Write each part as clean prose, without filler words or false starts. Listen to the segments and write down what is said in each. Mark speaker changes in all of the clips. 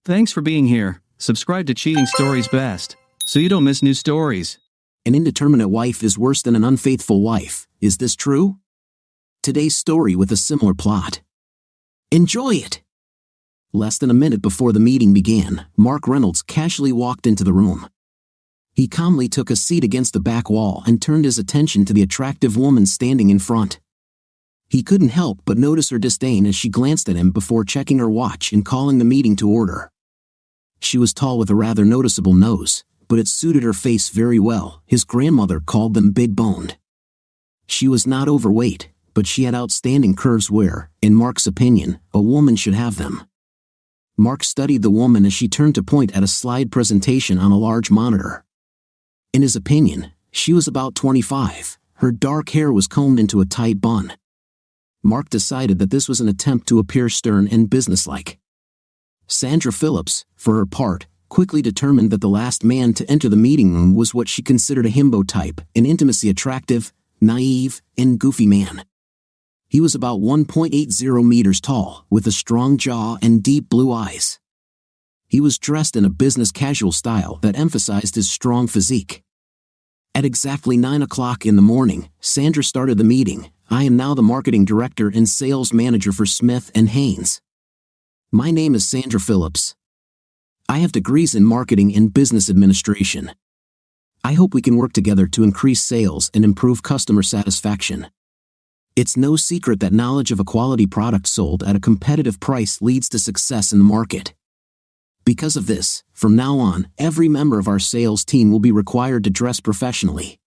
Speaker 1: Thanks for being here. Subscribe to Cheating Stories Best, so you don't miss new stories.
Speaker 2: An indeterminate wife is worse than an unfaithful wife. Is this true? Today's story with a similar plot. Enjoy it! Less than a minute before the meeting began, Mark Reynolds casually walked into the room. He calmly took a seat against the back wall and turned his attention to the attractive woman standing in front. He couldn't help but notice her disdain as she glanced at him before checking her watch and calling the meeting to order. She was tall with a rather noticeable nose, but it suited her face very well. His grandmother called them big-boned. She was not overweight, but she had outstanding curves where, in Mark's opinion, a woman should have them. Mark studied the woman as she turned to point at a slide presentation on a large monitor. In his opinion, she was about 25. Her dark hair was combed into a tight bun. Mark decided that this was an attempt to appear stern and businesslike. Sandra Phillips, for her part, quickly determined that the last man to enter the meeting room was what she considered a himbo type, an intimacy attractive, naive, and goofy man. He was about 1.80 meters tall, with a strong jaw and deep blue eyes. He was dressed in a business casual style that emphasized his strong physique. At exactly 9 o'clock in the morning, Sandra started the meeting. I am now the marketing director and sales manager for Smith & Haynes. My name is Sandra Phillips. I have degrees in marketing and business administration. I hope we can work together to increase sales and improve customer satisfaction. It's no secret that knowledge of a quality product sold at a competitive price leads to success in the market. Because of this, from now on, every member of our sales team will be required to dress professionally.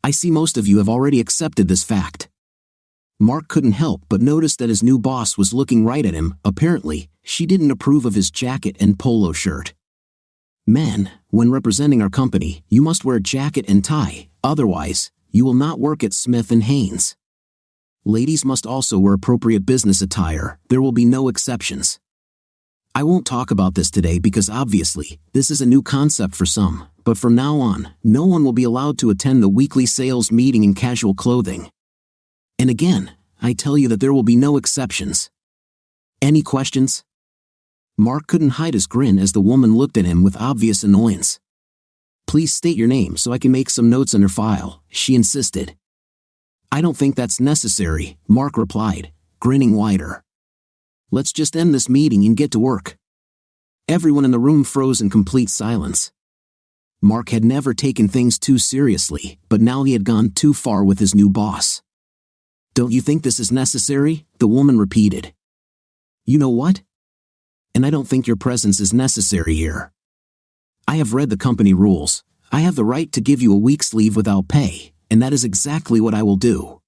Speaker 2: I see most of you have already accepted this fact. Mark couldn't help but notice that his new boss was looking right at him. Apparently, she didn't approve of his jacket and polo shirt. Men, when representing our company, you must wear a jacket and tie, otherwise, you will not work at Smith & Haynes. Ladies must also wear appropriate business attire. There will be no exceptions. I won't talk about this today because obviously, this is a new concept for some, but from now on, no one will be allowed to attend the weekly sales meeting in casual clothing. And again, I tell you that there will be no exceptions. Any questions? Mark couldn't hide his grin as the woman looked at him with obvious annoyance. Please state your name so I can make some notes in her file, she insisted. I don't think that's necessary, Mark replied, grinning wider. Let's just end this meeting and get to work. Everyone in the room froze in complete silence. Mark had never taken things too seriously, but now he had gone too far with his new boss. Don't you think this is necessary? The woman repeated. You know what? And I don't think your presence is necessary here. I have read the company rules. I have the right to give you a week's leave without pay, and that is exactly what I will do.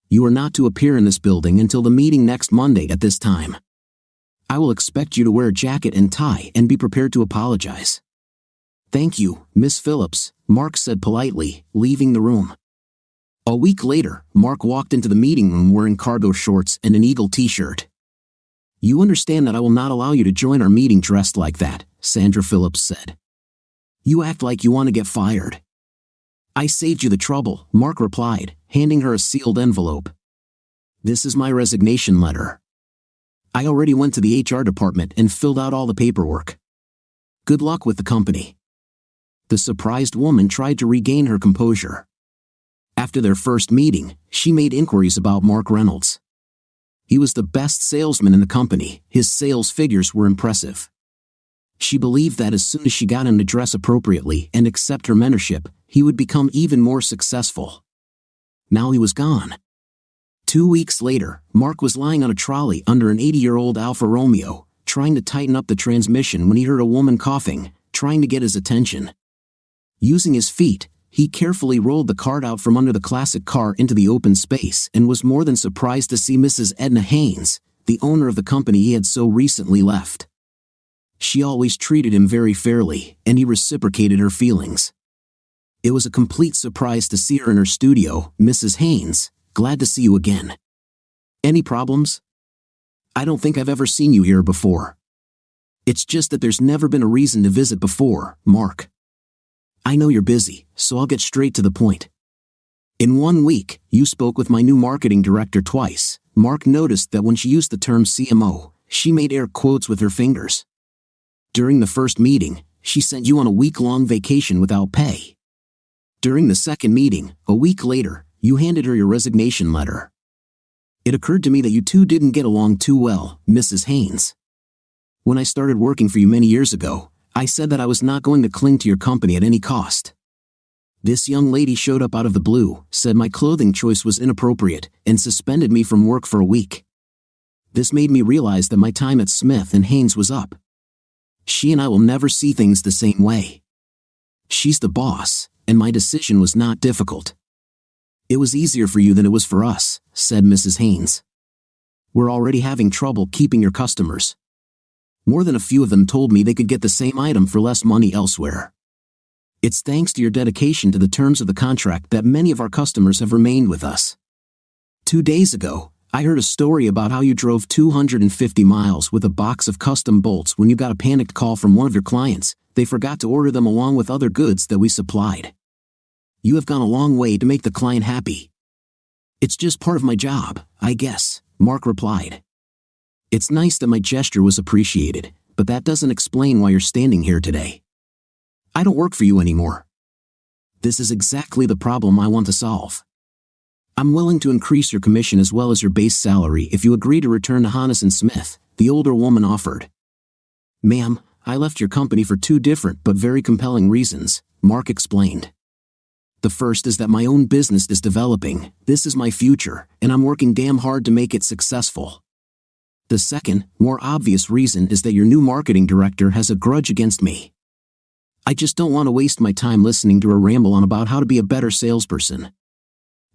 Speaker 2: You are not to appear in this building until the meeting next Monday at this time. I will expect you to wear a jacket and tie and be prepared to apologize. Thank you, Miss Phillips, Mark said politely, leaving the room. A week later, Mark walked into the meeting room wearing cargo shorts and an Eagle t-shirt. You understand that I will not allow you to join our meeting dressed like that, Sandra Phillips said. You act like you want to get fired. I saved you the trouble, Mark replied, handing her a sealed envelope. This is my resignation letter. I already went to the HR department and filled out all the paperwork. Good luck with the company. The surprised woman tried to regain her composure. After their first meeting, she made inquiries about Mark Reynolds. He was the best salesman in the company. His sales figures were impressive. She believed that as soon as she got him to dress appropriately and accept her mentorship, he would become even more successful. Now he was gone. 2 weeks later, Mark was lying on a trolley under an 80-year-old Alfa Romeo, trying to tighten up the transmission when he heard a woman coughing, trying to get his attention. Using his feet, he carefully rolled the cart out from under the classic car into the open space and was more than surprised to see Mrs. Edna Haynes, the owner of the company he had so recently left. She always treated him very fairly, and he reciprocated her feelings. It was a complete surprise to see her in her studio. Mrs. Haynes, glad to see you again. Any problems? I don't think I've ever seen you here before. It's just that there's never been a reason to visit before, Mark. I know you're busy, so I'll get straight to the point. In 1 week, you spoke with my new marketing director twice. Mark noticed that when she used the term CMO, she made air quotes with her fingers. During the first meeting, she sent you on a week-long vacation without pay. During the second meeting, a week later, you handed her your resignation letter. It occurred to me that you two didn't get along too well, Mrs. Haynes. When I started working for you many years ago, I said that I was not going to cling to your company at any cost. This young lady showed up out of the blue, said my clothing choice was inappropriate, and suspended me from work for a week. This made me realize that my time at Smith and Haynes was up. She and I will never see things the same way. She's the boss, and my decision was not difficult. It was easier for you than it was for us, said Mrs. Haynes. We're already having trouble keeping your customers. More than a few of them told me they could get the same item for less money elsewhere. It's thanks to your dedication to the terms of the contract that many of our customers have remained with us. 2 days ago, I heard a story about how you drove 250 miles with a box of custom bolts when you got a panicked call from one of your clients. They forgot to order them along with other goods that we supplied. You have gone a long way to make the client happy. It's just part of my job, I guess, Mark replied. It's nice that my gesture was appreciated, but that doesn't explain why you're standing here today. I don't work for you anymore. This is exactly the problem I want to solve. I'm willing to increase your commission as well as your base salary if you agree to return to Hannes & Smith, the older woman offered. Ma'am, I left your company for 2 different but very compelling reasons, Mark explained. The first is that my own business is developing, this is my future, and I'm working damn hard to make it successful. The second, more obvious reason is that your new marketing director has a grudge against me. I just don't want to waste my time listening to her ramble on about how to be a better salesperson.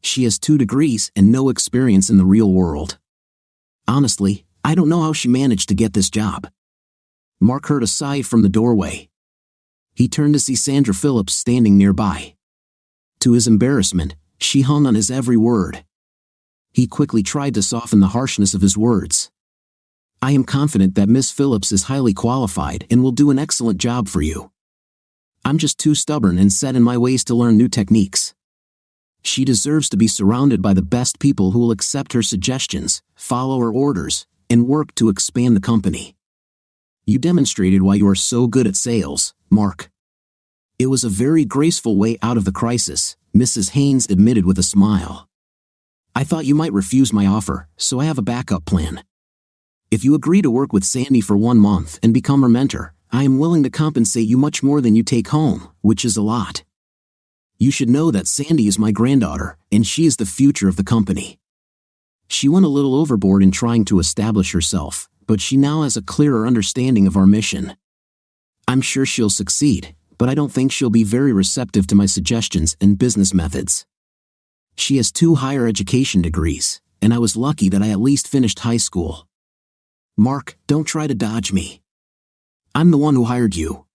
Speaker 2: She has 2 degrees and no experience in the real world. Honestly, I don't know how she managed to get this job. Mark heard a sigh from the doorway. He turned to see Sandra Phillips standing nearby. To his embarrassment, she hung on his every word. He quickly tried to soften the harshness of his words. I am confident that Miss Phillips is highly qualified and will do an excellent job for you. I'm just too stubborn and set in my ways to learn new techniques. She deserves to be surrounded by the best people who will accept her suggestions, follow her orders, and work to expand the company. You demonstrated why you are so good at sales, Mark. It was a very graceful way out of the crisis, Mrs. Haynes admitted with a smile. I thought you might refuse my offer, so I have a backup plan. If you agree to work with Sandy for 1 month and become her mentor, I am willing to compensate you much more than you take home, which is a lot. You should know that Sandy is my granddaughter, and she is the future of the company. She went a little overboard in trying to establish herself, but she now has a clearer understanding of our mission. I'm sure she'll succeed, but I don't think she'll be very receptive to my suggestions and business methods. She has 2 higher education degrees, and I was lucky that I at least finished high school. Mark, don't try to dodge me. I'm the one who hired you.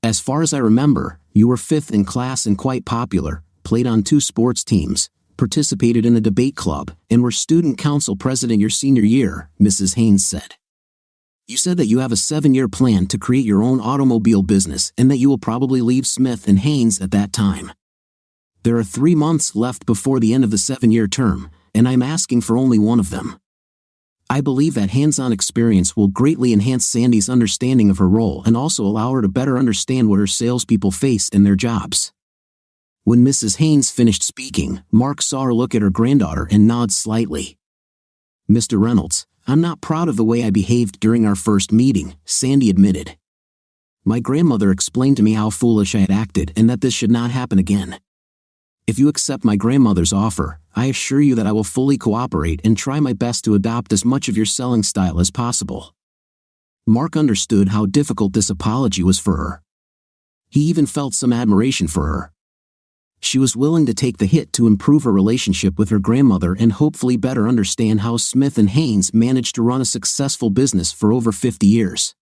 Speaker 2: As far as I remember, you were 5th in class and quite popular, played on 2 sports teams, participated in a debate club, and were student council president your senior year, Mrs. Haynes said. You said that you have a 7-year plan to create your own automobile business and that you will probably leave Smith and Haynes at that time. There are 3 months left before the end of the 7-year term, and I'm asking for only 1 of them. I believe that hands-on experience will greatly enhance Sandy's understanding of her role and also allow her to better understand what her salespeople face in their jobs. When Mrs. Haynes finished speaking, Mark saw her look at her granddaughter and nod slightly. Mr. Reynolds, I'm not proud of the way I behaved during our first meeting, Sandy admitted. My grandmother explained to me how foolish I had acted and that this should not happen again. If you accept my grandmother's offer, I assure you that I will fully cooperate and try my best to adopt as much of your selling style as possible. Mark understood how difficult this apology was for her. He even felt some admiration for her. She was willing to take the hit to improve her relationship with her grandmother and hopefully better understand how Smith and Haynes managed to run a successful business for over 50 years.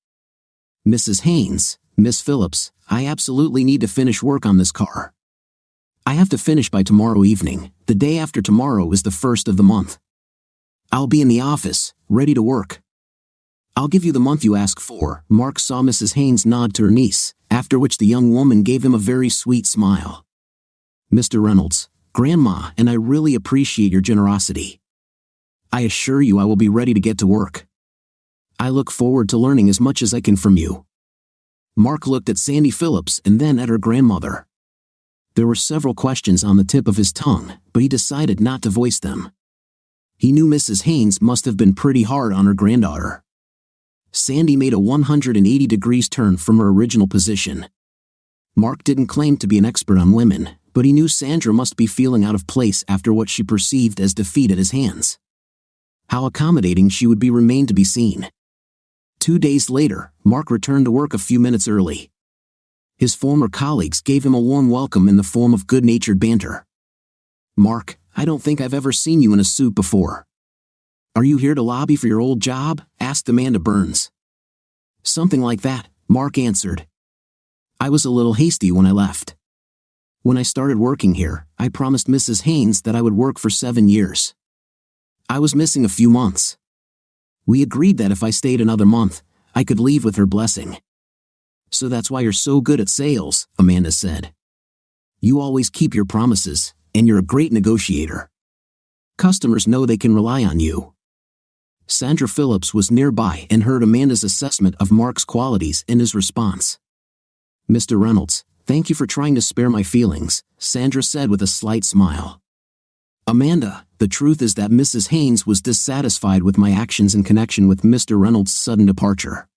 Speaker 2: Mrs. Haynes, Miss Phillips, I absolutely need to finish work on this car. I have to finish by tomorrow evening. The day after tomorrow is the 1st of the month. I'll be in the office, ready to work. I'll give you the month you ask for. Mark saw Mrs. Haynes nod to her niece, after which the young woman gave him a very sweet smile. Mr. Reynolds, Grandma and I really appreciate your generosity. I assure you I will be ready to get to work. I look forward to learning as much as I can from you. Mark looked at Sandy Phillips and then at her grandmother. There were several questions on the tip of his tongue, but he decided not to voice them. He knew Mrs. Haynes must have been pretty hard on her granddaughter. Sandy made a 180 degrees turn from her original position. Mark didn't claim to be an expert on women, but he knew Sandra must be feeling out of place after what she perceived as defeat at his hands. How accommodating she would be remained to be seen. 2 days later, Mark returned to work a few minutes early. His former colleagues gave him a warm welcome in the form of good-natured banter. "Mark, I don't think I've ever seen you in a suit before. Are you here to lobby for your old job?" asked Amanda Burns. "Something like that," Mark answered. "I was a little hasty when I left. When I started working here, I promised Mrs. Haynes that I would work for 7 years. I was missing a few months. We agreed that if I stayed another month, I could leave with her blessing." "So that's why you're so good at sales," Amanda said. "You always keep your promises, and you're a great negotiator. Customers know they can rely on you." Sandra Phillips was nearby and heard Amanda's assessment of Mark's qualities and his response. "Mr. Reynolds, thank you for trying to spare my feelings," Sandra said with a slight smile. "Amanda, the truth is that Mrs. Haynes was dissatisfied with my actions in connection with Mr. Reynolds' sudden departure.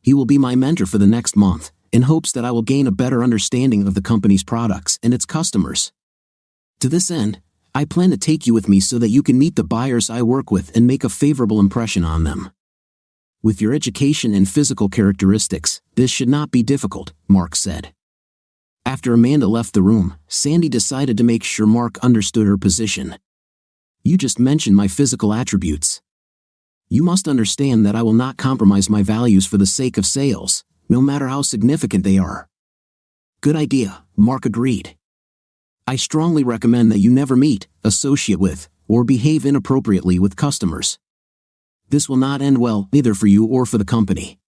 Speaker 2: He will be my mentor for the next month, in hopes that I will gain a better understanding of the company's products and its customers. To this end, I plan to take you with me so that you can meet the buyers I work with and make a favorable impression on them. With your education and physical characteristics, this should not be difficult," Mark said. After Amanda left the room, Sandy decided to make sure Mark understood her position. "You just mentioned my physical attributes. You must understand that I will not compromise my values for the sake of sales, no matter how significant they are." "Good idea," Mark agreed. "I strongly recommend that you never meet, associate with, or behave inappropriately with customers. This will not end well, either for you or for the company."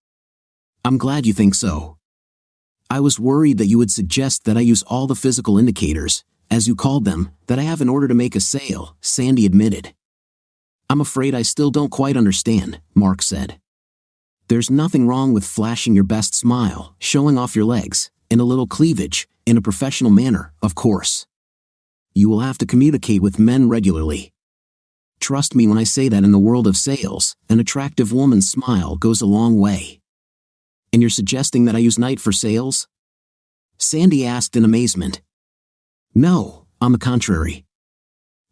Speaker 2: "I'm glad you think so. I was worried that you would suggest that I use all the physical indicators, as you called them, that I have in order to make a sale," Sandy admitted. "I'm afraid I still don't quite understand," Mark said. "There's nothing wrong with flashing your best smile, showing off your legs, and a little cleavage, in a professional manner, of course. You will have to communicate with men regularly. Trust me when I say that in the world of sales, an attractive woman's smile goes a long way." "And you're suggesting that I use night for sales?" Sandy asked in amazement. "No, on the contrary.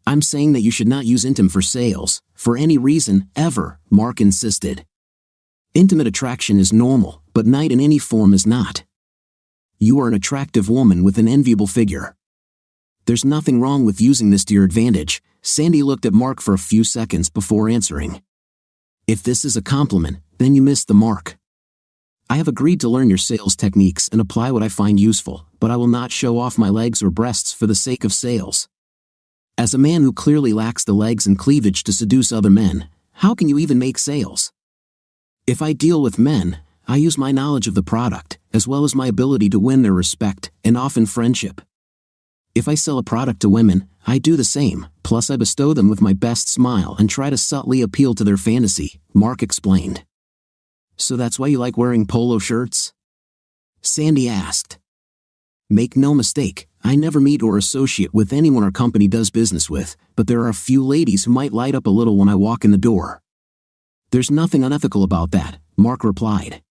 Speaker 2: I'm saying that you should not use intim for sales, for any reason, ever," Mark insisted. "Intimate attraction is normal, but night in any form is not. You are an attractive woman with an enviable figure. There's nothing wrong with using this to your advantage." Sandy looked at Mark for a few seconds before answering. "If this is a compliment, then you missed the mark. I have agreed to learn your sales techniques and apply what I find useful, but I will not show off my legs or breasts for the sake of sales. As a man who clearly lacks the legs and cleavage to seduce other men, how can you even make sales? If I deal with men, I use my knowledge of the product, as well as my ability to win their respect, and often friendship. If I sell a product to women, I do the same, plus I bestow them with my best smile and try to subtly appeal to their fantasy," Mark explained. "So that's why you like wearing polo shirts?" Sandy asked. "Make no mistake, I never meet or associate with anyone our company does business with, but there are a few ladies who might light up a little when I walk in the door." "There's nothing unethical about that," Mark replied.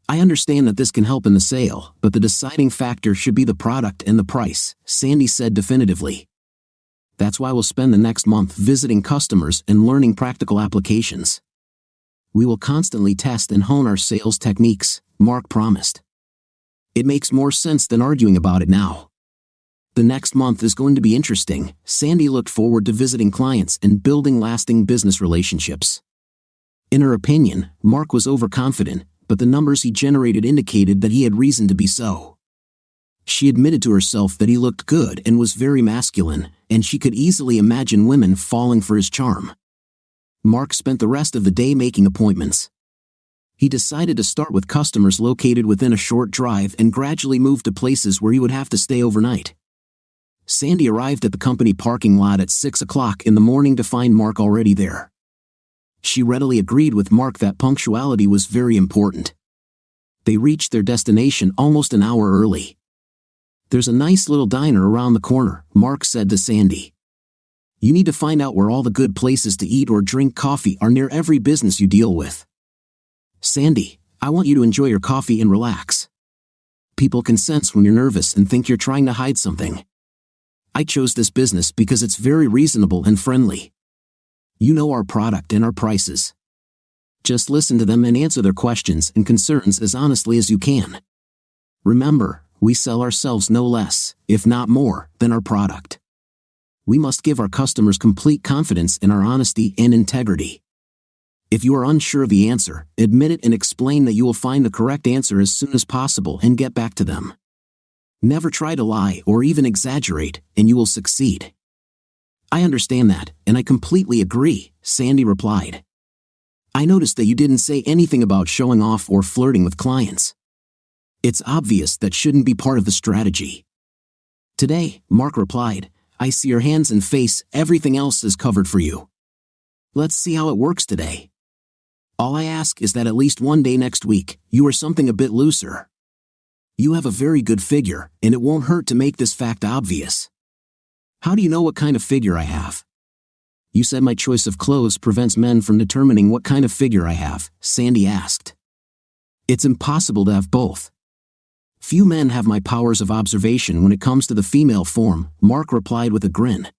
Speaker 2: "I understand that this can help in the sale, but the deciding factor should be the product and the price," Sandy said definitively. "That's why we'll spend the next month visiting customers and learning practical applications. We will constantly test and hone our sales techniques," Mark promised. "It makes more sense than arguing about it now. The next month is going to be interesting." Sandy looked forward to visiting clients and building lasting business relationships. In her opinion, Mark was overconfident, but the numbers he generated indicated that he had reason to be so. She admitted to herself that he looked good and was very masculine, and she could easily imagine women falling for his charm. Mark spent the rest of the day making appointments. He decided to start with customers located within a short drive and gradually move to places where he would have to stay overnight. Sandy arrived at the company parking lot at 6 o'clock in the morning to find Mark already there. She readily agreed with Mark that punctuality was very important. They reached their destination almost an hour early. "There's a nice little diner around the corner," Mark said to Sandy. "You need to find out where all the good places to eat or drink coffee are near every business you deal with." "Sandy, I want you to enjoy your coffee and relax. People can sense when you're nervous and think you're trying to hide something. I chose this business because it's very reasonable and friendly. You know our product and our prices. Just listen to them and answer their questions and concerns as honestly as you can. Remember, we sell ourselves no less, if not more, than our product. We must give our customers complete confidence in our honesty and integrity. If you are unsure of the answer, admit it and explain that you will find the correct answer as soon as possible and get back to them. Never try to lie or even exaggerate, and you will succeed." "I understand that, and I completely agree," Sandy replied. "I noticed that you didn't say anything about showing off or flirting with clients. It's obvious that shouldn't be part of the strategy." "Today," Mark replied, "I see your hands and face, everything else is covered for you. Let's see how it works today. All I ask is that at least one day next week, you are something a bit looser. You have a very good figure, and it won't hurt to make this fact obvious." "How do you know what kind of figure I have?" "You said my choice of clothes prevents men from determining what kind of figure I have," Sandy asked. "It's impossible to have both. Few men have my powers of observation when it comes to the female form," Mark replied with a grin.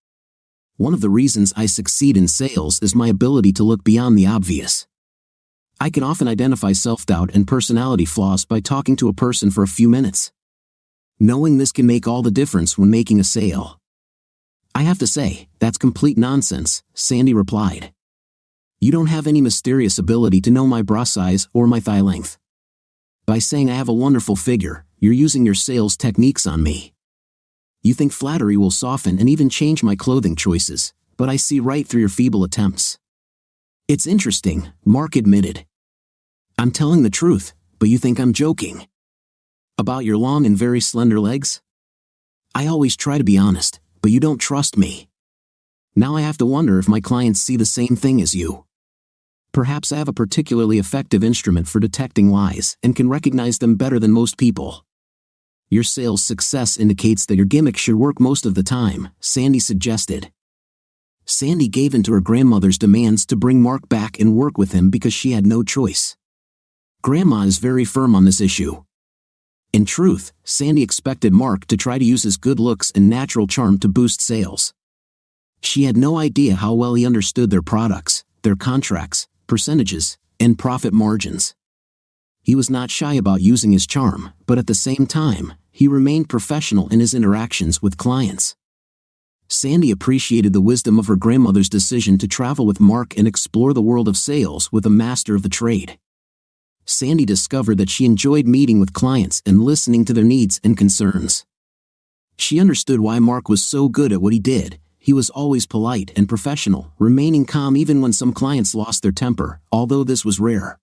Speaker 2: "One of the reasons I succeed in sales is my ability to look beyond the obvious. I can often identify self-doubt and personality flaws by talking to a person for a few minutes. Knowing this can make all the difference when making a sale." "I have to say, that's complete nonsense," Sandy replied. "You don't have any mysterious ability to know my bra size or my thigh length. By saying I have a wonderful figure, you're using your sales techniques on me. You think flattery will soften and even change my clothing choices, but I see right through your feeble attempts." "It's interesting," Mark admitted. "I'm telling the truth, but you think I'm joking. About your long and very slender legs? I always try to be honest, but you don't trust me. Now I have to wonder if my clients see the same thing as you. Perhaps I have a particularly effective instrument for detecting lies and can recognize them better than most people." "Your sales success indicates that your gimmick should work most of the time," Sandy suggested. Sandy gave in to her grandmother's demands to bring Mark back and work with him because she had no choice. Grandma is very firm on this issue. In truth, Sandy expected Mark to try to use his good looks and natural charm to boost sales. She had no idea how well he understood their products, their contracts, percentages, and profit margins. He was not shy about using his charm, but at the same time, he remained professional in his interactions with clients. Sandy appreciated the wisdom of her grandmother's decision to travel with Mark and explore the world of sales with a master of the trade. Sandy discovered that she enjoyed meeting with clients and listening to their needs and concerns. She understood why Mark was so good at what he did. He was always polite and professional, remaining calm even when some clients lost their temper, although this was rare.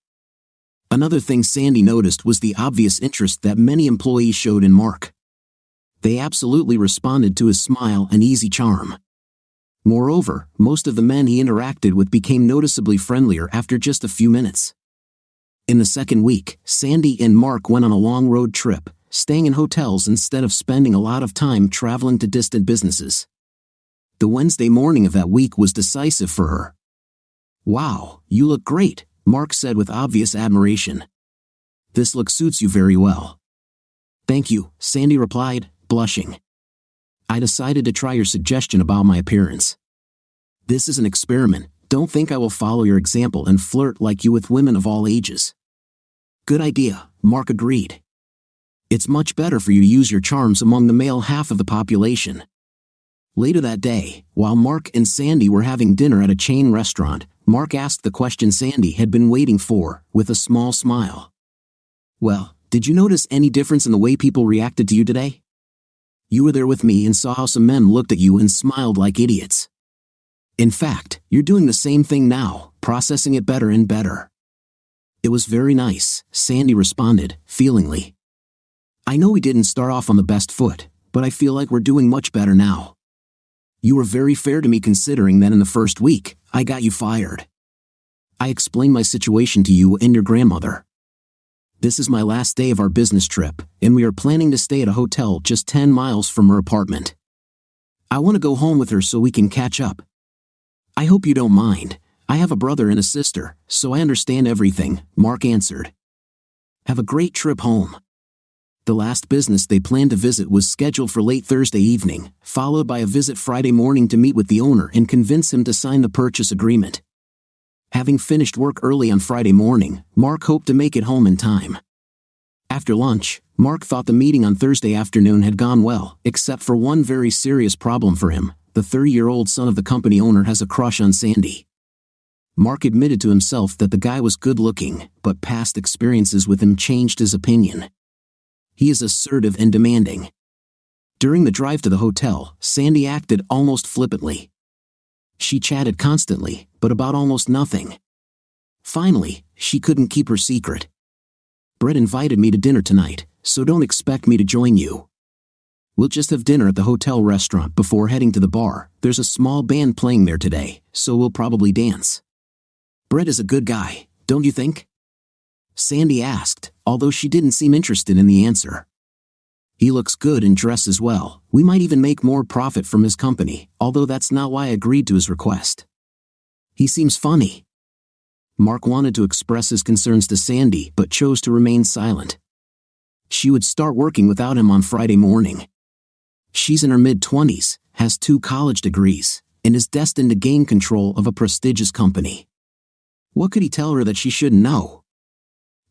Speaker 2: Another thing Sandy noticed was the obvious interest that many employees showed in Mark. They absolutely responded to his smile and easy charm. Moreover, most of the men he interacted with became noticeably friendlier after just a few minutes. In the second week, Sandy and Mark went on a long road trip, staying in hotels instead of spending a lot of time traveling to distant businesses. The Wednesday morning of that week was decisive for her. "Wow, you look great," Mark said with obvious admiration. "This look suits you very well." "Thank you," Sandy replied, blushing. "I decided to try your suggestion about my appearance. This is an experiment. Don't think I will follow your example and flirt like you with women of all ages." "Good idea," Mark agreed. "It's much better for you to use your charms among the male half of the population." Later that day, while Mark and Sandy were having dinner at a chain restaurant, Mark asked the question Sandy had been waiting for, with a small smile. "Well, did you notice any difference in the way people reacted to you today? You were there with me and saw how some men looked at you and smiled like idiots. In fact, you're doing the same thing now, processing it better and better." "It was very nice," Sandy responded, feelingly. "I know we didn't start off on the best foot, but I feel like we're doing much better now. You were very fair to me considering that in the first week, I got you fired. I explained my situation to you and your grandmother. This is my last day of our business trip, and we are planning to stay at a hotel just 10 miles from her apartment. I want to go home with her so we can catch up. I hope you don't mind. I have a brother and a sister, so I understand everything, Mark answered. Have a great trip home. The last business they planned to visit was scheduled for late Thursday evening, followed by a visit Friday morning to meet with the owner and convince him to sign the purchase agreement. Having finished work early on Friday morning, Mark hoped to make it home in time. After lunch, Mark thought the meeting on Thursday afternoon had gone well, except for one very serious problem for him. The 30-year-old son of the company owner has a crush on Sandy. Mark admitted to himself that the guy was good-looking, but past experiences with him changed his opinion. He is assertive and demanding. During the drive to the hotel, Sandy acted almost flippantly. She chatted constantly, but about almost nothing. Finally, she couldn't keep her secret. Brett invited me to dinner tonight, so don't expect me to join you. We'll just have dinner at the hotel restaurant before heading to the bar. There's a small band playing there today, so we'll probably dance. Brett is a good guy, don't you think? Sandy asked, although she didn't seem interested in the answer. He looks good and dresses well. We might even make more profit from his company, although that's not why I agreed to his request. He seems funny. Mark wanted to express his concerns to Sandy but chose to remain silent. She would start working without him on Friday morning. She's in her mid-20s, has 2 college degrees, and is destined to gain control of a prestigious company. What could he tell her that she shouldn't know?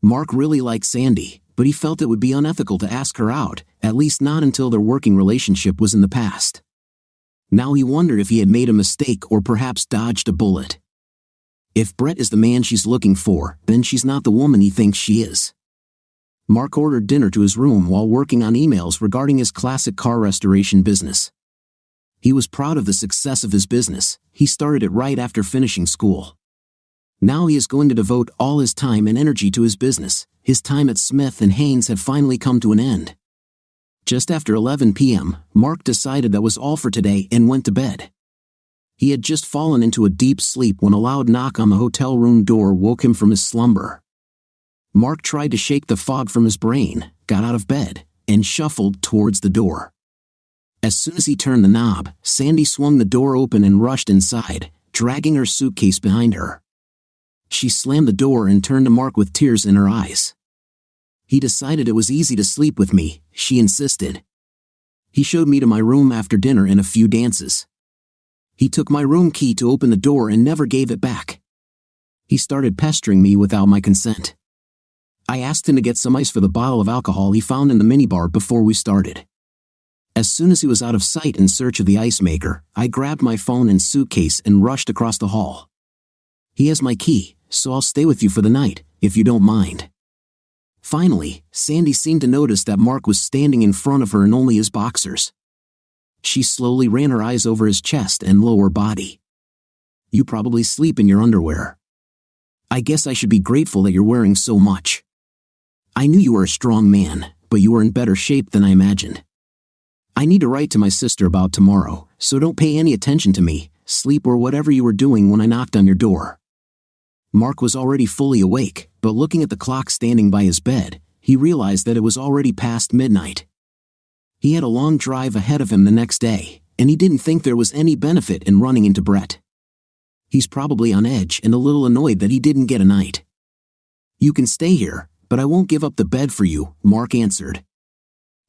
Speaker 2: Mark really liked Sandy, but he felt it would be unethical to ask her out, at least not until their working relationship was in the past. Now he wondered if he had made a mistake or perhaps dodged a bullet. If Brett is the man she's looking for, then she's not the woman he thinks she is. Mark ordered dinner to his room while working on emails regarding his classic car restoration business. He was proud of the success of his business. He started it right after finishing school. Now he is going to devote all his time and energy to his business. His time at Smith & Haynes had finally come to an end. Just after 11 p.m., Mark decided that was all for today and went to bed. He had just fallen into a deep sleep when a loud knock on the hotel room door woke him from his slumber. Mark tried to shake the fog from his brain, got out of bed, and shuffled towards the door. As soon as he turned the knob, Sandy swung the door open and rushed inside, dragging her suitcase behind her. She slammed the door and turned to Mark with tears in her eyes. He decided it was easy to sleep with me, she insisted. He showed me to my room after dinner and a few dances. He took my room key to open the door and never gave it back. He started pestering me without my consent. I asked him to get some ice for the bottle of alcohol he found in the minibar before we started. As soon as he was out of sight in search of the ice maker, I grabbed my phone and suitcase and rushed across the hall. He has my key, so I'll stay with you for the night, if you don't mind. Finally, Sandy seemed to notice that Mark was standing in front of her in only his boxers. She slowly ran her eyes over his chest and lower body. You probably sleep in your underwear. I guess I should be grateful that you're wearing so much. I knew you were a strong man, but you were in better shape than I imagined. I need to write to my sister about tomorrow, so don't pay any attention to me, sleep or whatever you were doing when I knocked on your door. Mark was already fully awake, but looking at the clock standing by his bed, he realized that it was already past midnight. He had a long drive ahead of him the next day, and he didn't think there was any benefit in running into Brett. He's probably on edge and a little annoyed that he didn't get a night. You can stay here, but I won't give up the bed for you, Mark answered.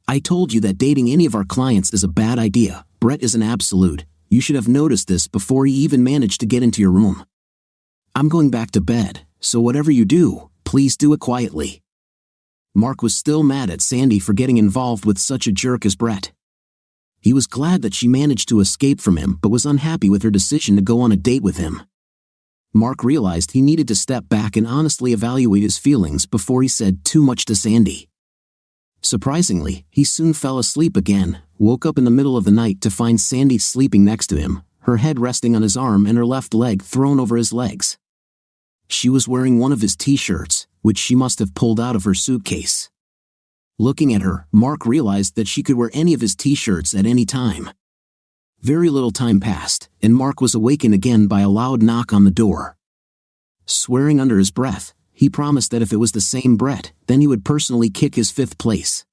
Speaker 2: I told you that dating any of our clients is a bad idea. Brett is an absolute. You should have noticed this before he even managed to get into your room. I'm going back to bed, so whatever you do, please do it quietly. Mark was still mad at Sandy for getting involved with such a jerk as Brett. He was glad that she managed to escape from him but was unhappy with her decision to go on a date with him. Mark realized he needed to step back and honestly evaluate his feelings before he said too much to Sandy. Surprisingly, he soon fell asleep again, woke up in the middle of the night to find Sandy sleeping next to him, her head resting on his arm and her left leg thrown over his legs. She was wearing one of his t-shirts, which she must have pulled out of her suitcase. Looking at her, Mark realized that she could wear any of his t-shirts at any time. Very little time passed, and Mark was awakened again by a loud knock on the door. Swearing under his breath, he promised that if it was the same Brett, then he would personally kick his 5th place.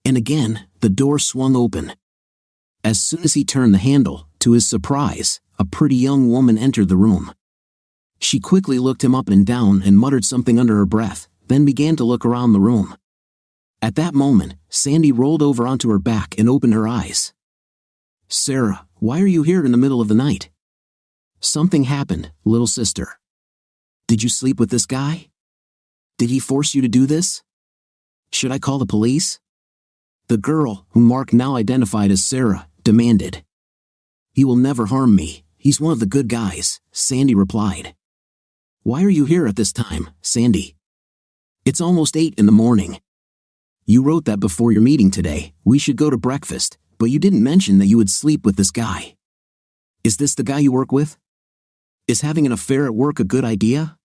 Speaker 2: And again, the door swung open. As soon as he turned the handle, to his surprise, a pretty young woman entered the room. She quickly looked him up and down and muttered something under her breath, then began to look around the room. At that moment, Sandy rolled over onto her back and opened her eyes. "Sarah, why are you here in the middle of the night?" "Something happened, little sister." "Did you sleep with this guy? Did he force you to do this? Should I call the police?" The girl, whom Mark now identified as Sarah, demanded. "He will never harm me, he's one of the good guys," Sandy replied. "Why are you here at this time, Sandy?" "It's almost 8 in the morning. You wrote that before your meeting today, we should go to breakfast, but you didn't mention that you would sleep with this guy. Is this the guy you work with? Is having an affair at work a good idea?"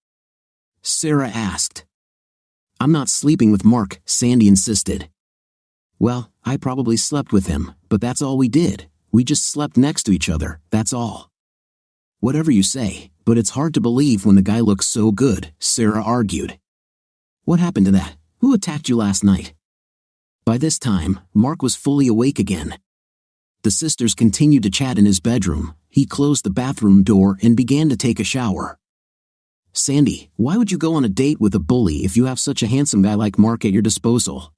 Speaker 2: Sarah asked. "I'm not sleeping with Mark," Sandy insisted. "Well, I probably slept with him, but that's all we did. We just slept next to each other, that's all." "Whatever you say, but it's hard to believe when the guy looks so good," Sarah argued. "What happened to that? Who attacked you last night?" By this time, Mark was fully awake again. The sisters continued to chat in his bedroom. He closed the bathroom door and began to take a shower. "Sandy, why would you go on a date with a bully if you have such a handsome guy like Mark at your disposal?"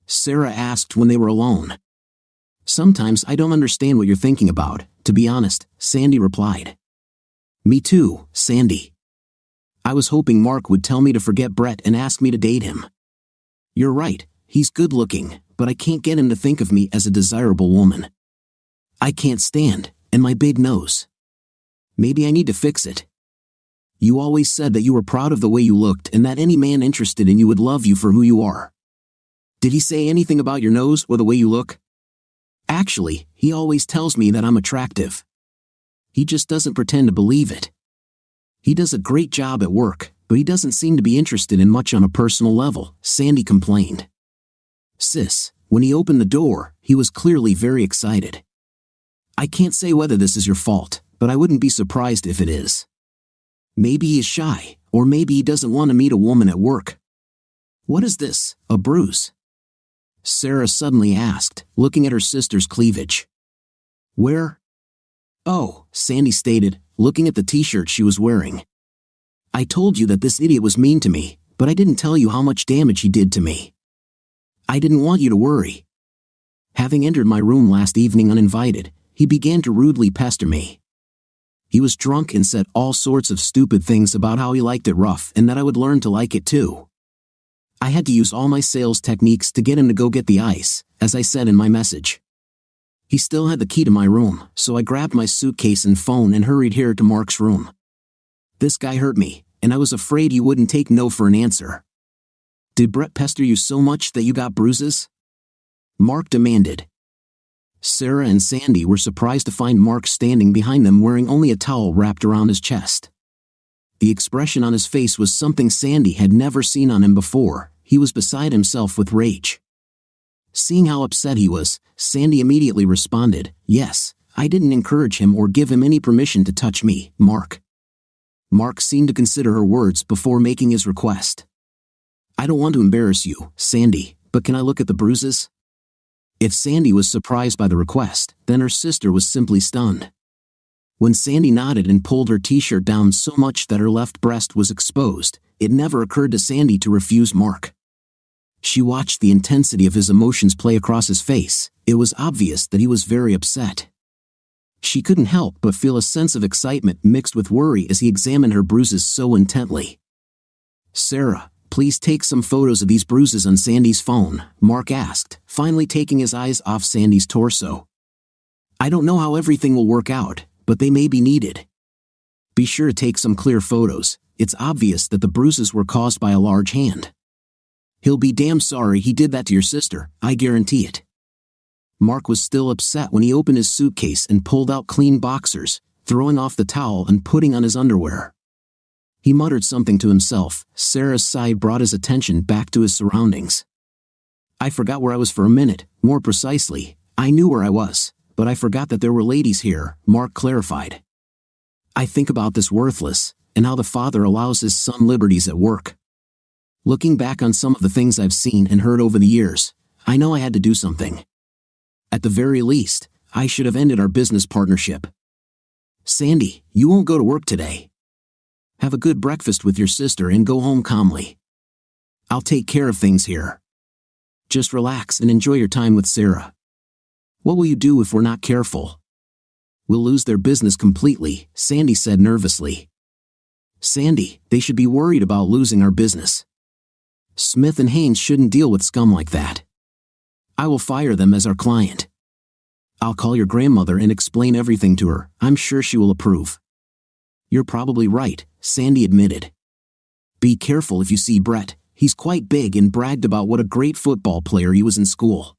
Speaker 2: Sarah asked when they were alone. "Sometimes I don't understand what you're thinking about, to be honest," Sandy replied. "Me too, Sandy. I was hoping Mark would tell me to forget Brett and ask me to date him. You're right, he's good looking, but I can't get him to think of me as a desirable woman. I can't stand, and my big nose. Maybe I need to fix it. You always said that you were proud of the way you looked and that any man interested in you would love you for who you are. Did he say anything about your nose or the way you look?" "Actually, he always tells me that I'm attractive. He just doesn't pretend to believe it. He does a great job at work, but he doesn't seem to be interested in much on a personal level," Sandy complained. "Sis, when he opened the door, he was clearly very excited. I can't say whether this is your fault, but I wouldn't be surprised if it is. Maybe he is shy, or maybe he doesn't want to meet a woman at work. What is this, a bruise?" Sarah suddenly asked, looking at her sister's cleavage. "Where?" "Oh," Sandy stated, looking at the t-shirt she was wearing. "I told you that this idiot was mean to me, but I didn't tell you how much damage he did to me. I didn't want you to worry. Having entered my room last evening uninvited, he began to rudely pester me. He was drunk and said all sorts of stupid things about how he liked it rough and that I would learn to like it too. I had to use all my sales techniques to get him to go get the ice, as I said in my message. He still had the key to my room, so I grabbed my suitcase and phone and hurried here to Mark's room. This guy hurt me, and I was afraid he wouldn't take no for an answer." "Did Brett pester you so much that you got bruises?" Mark demanded. Sarah and Sandy were surprised to find Mark standing behind them wearing only a towel wrapped around his chest. The expression on his face was something Sandy had never seen on him before. He was beside himself with rage. Seeing how upset he was, Sandy immediately responded, "Yes, I didn't encourage him or give him any permission to touch me, Mark." Mark seemed to consider her words before making his request. "I don't want to embarrass you, Sandy, but can I look at the bruises?" If Sandy was surprised by the request, then her sister was simply stunned. When Sandy nodded and pulled her t-shirt down so much that her left breast was exposed, it never occurred to Sandy to refuse Mark. She watched the intensity of his emotions play across his face. It was obvious that he was very upset. She couldn't help but feel a sense of excitement mixed with worry as he examined her bruises so intently. "Sarah, please take some photos of these bruises on Sandy's phone," Mark asked, finally taking his eyes off Sandy's torso. "I don't know how everything will work out, but they may be needed. Be sure to take some clear photos. It's obvious that the bruises were caused by a large hand. He'll be damn sorry he did that to your sister, I guarantee it." Mark was still upset when he opened his suitcase and pulled out clean boxers, throwing off the towel and putting on his underwear. He muttered something to himself. Sarah's sigh brought his attention back to his surroundings. "I forgot where I was for a minute. More precisely, I knew where I was, but I forgot that there were ladies here," Mark clarified. "I think about this worthless, and how the father allows his son liberties at work. Looking back on some of the things I've seen and heard over the years, I know I had to do something. At the very least, I should have ended our business partnership. Sandy, you won't go to work today. Have a good breakfast with your sister and go home calmly. I'll take care of things here. Just relax and enjoy your time with Sarah. What will you do if we're not careful? We'll lose their business completely, Sandy said nervously. Sandy, they should be worried about losing our business. Smith and Haynes shouldn't deal with scum like that. I will fire them as our client. I'll call your grandmother and explain everything to her. I'm sure she will approve. You're probably right, Sandy admitted. Be careful if you see Brett. He's quite big and bragged about what a great football player he was in school.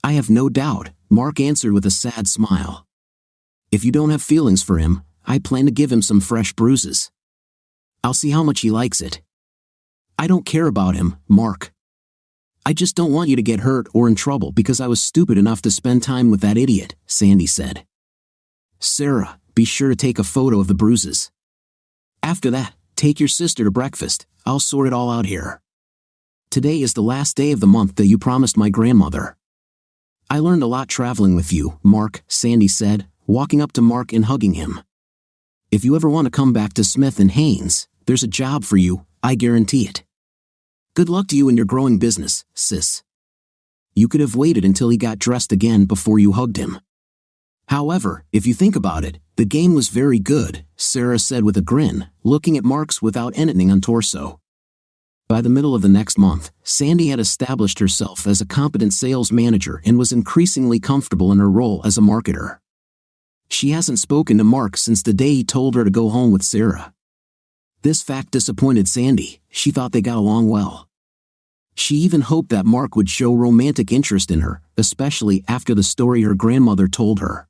Speaker 2: I have no doubt, Mark answered with a sad smile. If you don't have feelings for him, I plan to give him some fresh bruises. I'll see how much he likes it. I don't care about him, Mark. I just don't want you to get hurt or in trouble because I was stupid enough to spend time with that idiot, Sandy said. Sarah, be sure to take a photo of the bruises. After that, take your sister to breakfast. I'll sort it all out here. Today is the last day of the month that you promised my grandmother. I learned a lot traveling with you, Mark, Sandy said, walking up to Mark and hugging him. If you ever want to come back to Smith and Haynes, there's a job for you, I guarantee it. Good luck to you in your growing business, sis. You could have waited until he got dressed again before you hugged him. However, if you think about it, the game was very good, Sarah said with a grin, looking at Mark's without anything on torso. By the middle of the next month, Sandy had established herself as a competent sales manager and was increasingly comfortable in her role as a marketer. She hasn't spoken to Mark since the day he told her to go home with Sarah. This fact disappointed Sandy. She thought they got along well. She even hoped that Mark would show romantic interest in her, especially after the story her grandmother told her.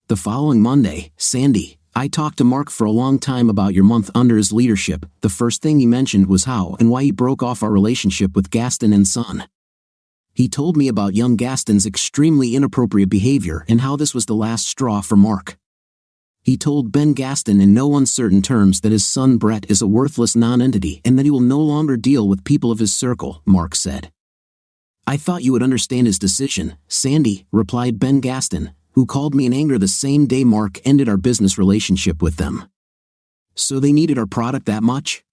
Speaker 2: The following Monday, Sandy, I talked to Mark for a long time about your month under his leadership. The first thing he mentioned was how and why he broke off our relationship with Gaston and Son. He told me about young Gaston's extremely inappropriate behavior and how this was the last straw for Mark. He told Ben Gaston in no uncertain terms that his son Brett is a worthless non-entity and that he will no longer deal with people of his circle, Mark said. I thought you would understand his decision, Sandy, replied Ben Gaston, who called me in anger the same day Mark ended our business relationship with them. So they needed our product that much?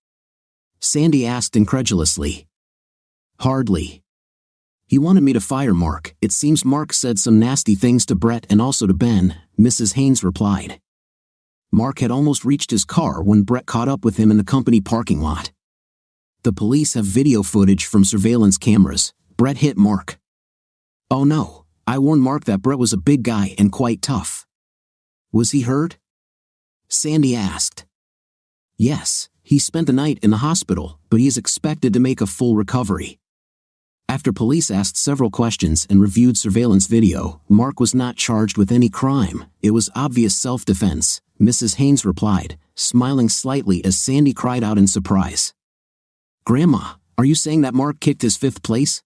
Speaker 2: Sandy asked incredulously. Hardly. He wanted me to fire Mark. It seems Mark said some nasty things to Brett and also to Ben, Mrs. Haynes replied. Mark had almost reached his car when Brett caught up with him in the company parking lot. The police have video footage from surveillance cameras. Brett hit Mark. Oh no, I warned Mark that Brett was a big guy and quite tough. Was he hurt? Sandy asked. Yes, he spent the night in the hospital, but he is expected to make a full recovery. After police asked several questions and reviewed surveillance video, Mark was not charged with any crime. It was obvious self-defense, Mrs. Haynes replied, smiling slightly as Sandy cried out in surprise. Grandma, are you saying that Mark kicked his fifth place?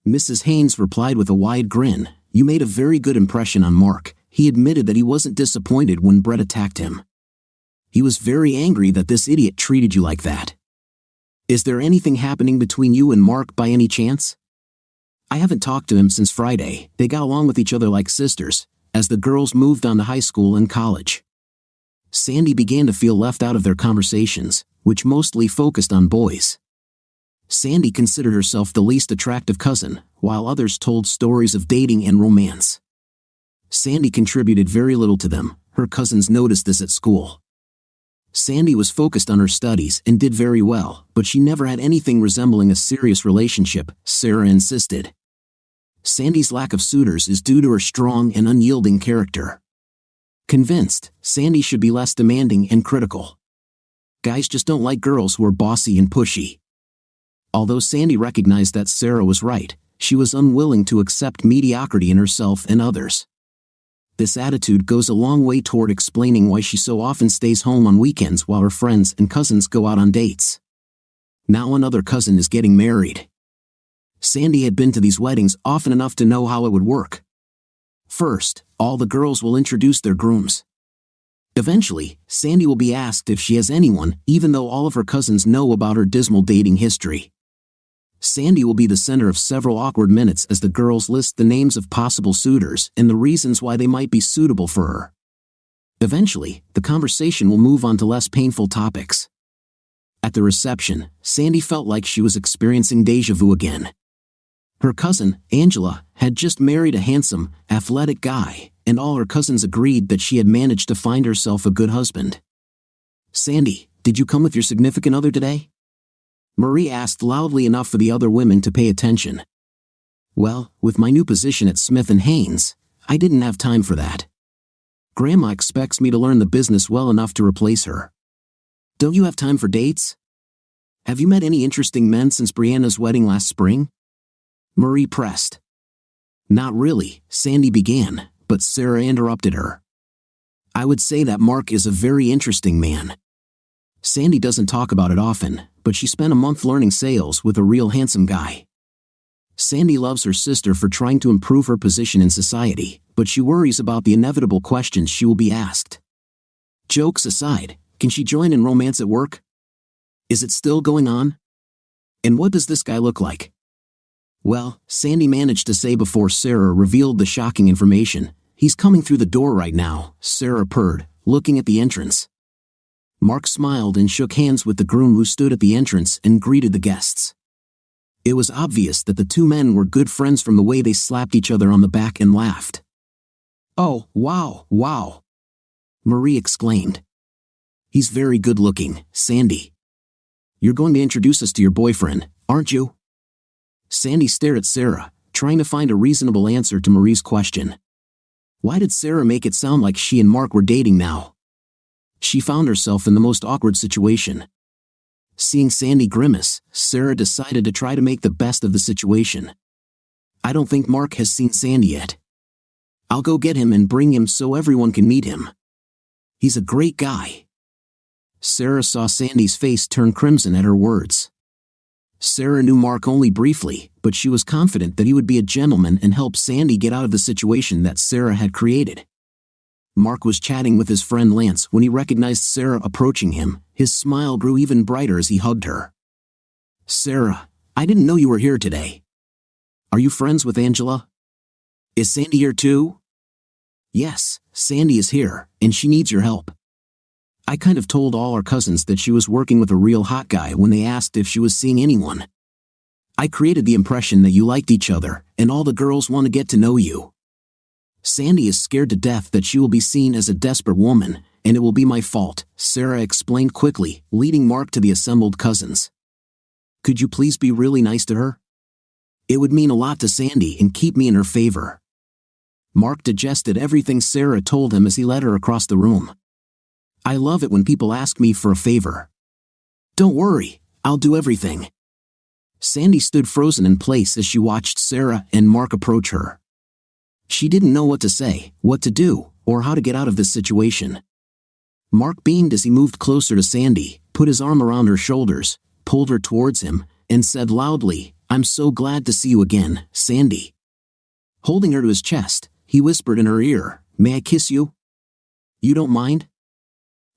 Speaker 2: Mrs. Haynes replied with a wide grin. You made a very good impression on Mark. He admitted that he wasn't disappointed when Brett attacked him. He was very angry that this idiot treated you like that. Is there anything happening between you and Mark by any chance? I haven't talked to him since Friday. They got along with each other like sisters, as the girls moved on to high school and college. Sandy began to feel left out of their conversations, which mostly focused on boys. Sandy considered herself the least attractive cousin, while others told stories of dating and romance. Sandy contributed very little to them. Her cousins noticed this at school. Sandy was focused on her studies and did very well, but she never had anything resembling a serious relationship, Sarah insisted. Sandy's lack of suitors is due to her strong and unyielding character. Convinced, Sandy should be less demanding and critical. Guys just don't like girls who are bossy and pushy. Although Sandy recognized that Sarah was right, she was unwilling to accept mediocrity in herself and others. This attitude goes a long way toward explaining why she so often stays home on weekends while her friends and cousins go out on dates. Now another cousin is getting married. Sandy had been to these weddings often enough to know how it would work. First, all the girls will introduce their grooms. Eventually, Sandy will be asked if she has anyone, even though all of her cousins know about her dismal dating history. Sandy will be the center of several awkward minutes as the girls list the names of possible suitors and the reasons why they might be suitable for her. Eventually, the conversation will move on to less painful topics. At the reception, Sandy felt like she was experiencing déjà vu again. Her cousin, Angela, had just married a handsome, athletic guy, and all her cousins agreed that she had managed to find herself a good husband. "Sandy, did you come with your significant other today?" Marie asked loudly enough for the other women to pay attention. "Well, with my new position at Smith & Haynes, I didn't have time for that. Grandma expects me to learn the business well enough to replace her. Don't you have time for dates? Have you met any interesting men since Brianna's wedding last spring?" Marie pressed. "Not really," Sandy began, but Sarah interrupted her. "I would say that Mark is a very interesting man. Sandy doesn't talk about it often, but she spent a month learning sales with a real handsome guy. Sandy loves her sister for trying to improve her position in society, but she worries about the inevitable questions she will be asked. Jokes aside, can she join in romance at work? Is it still going on? And what does this guy look like?" Well, Sandy managed to say before Sarah revealed the shocking information. "He's coming through the door right now," Sarah purred, looking at the entrance. Mark smiled and shook hands with the groom who stood at the entrance and greeted the guests. It was obvious that the two men were good friends from the way they slapped each other on the back and laughed. "Oh, wow," Marie exclaimed. "He's very good looking, Sandy. You're going to introduce us to your boyfriend, aren't you?" Sandy stared at Sarah, trying to find a reasonable answer to Marie's question. Why did Sarah make it sound like she and Mark were dating now? She found herself in the most awkward situation. Seeing Sandy grimace, Sarah decided to try to make the best of the situation. "I don't think Mark has seen Sandy yet. I'll go get him and bring him so everyone can meet him. He's a great guy." Sarah saw Sandy's face turn crimson at her words. Sarah knew Mark only briefly, but she was confident that he would be a gentleman and help Sandy get out of the situation that Sarah had created. Mark was chatting with his friend Lance when he recognized Sarah approaching him. His smile grew even brighter as he hugged her. "Sarah, I didn't know you were here today. Are you friends with Angela? Is Sandy here too?" "Yes, Sandy is here, and she needs your help. I kind of told all our cousins that she was working with a real hot guy when they asked if she was seeing anyone. I created the impression that you liked each other, and all the girls want to get to know you. Sandy is scared to death that she will be seen as a desperate woman, and it will be my fault," Sarah explained quickly, leading Mark to the assembled cousins. "Could you please be really nice to her? It would mean a lot to Sandy and keep me in her favor." Mark digested everything Sarah told him as he led her across the room. "I love it when people ask me for a favor. Don't worry, I'll do everything." Sandy stood frozen in place as she watched Sarah and Mark approach her. She didn't know what to say, what to do, or how to get out of this situation. Mark beamed as he moved closer to Sandy, put his arm around her shoulders, pulled her towards him, and said loudly, "I'm so glad to see you again, Sandy." Holding her to his chest, he whispered in her ear, "May I kiss you? You don't mind?"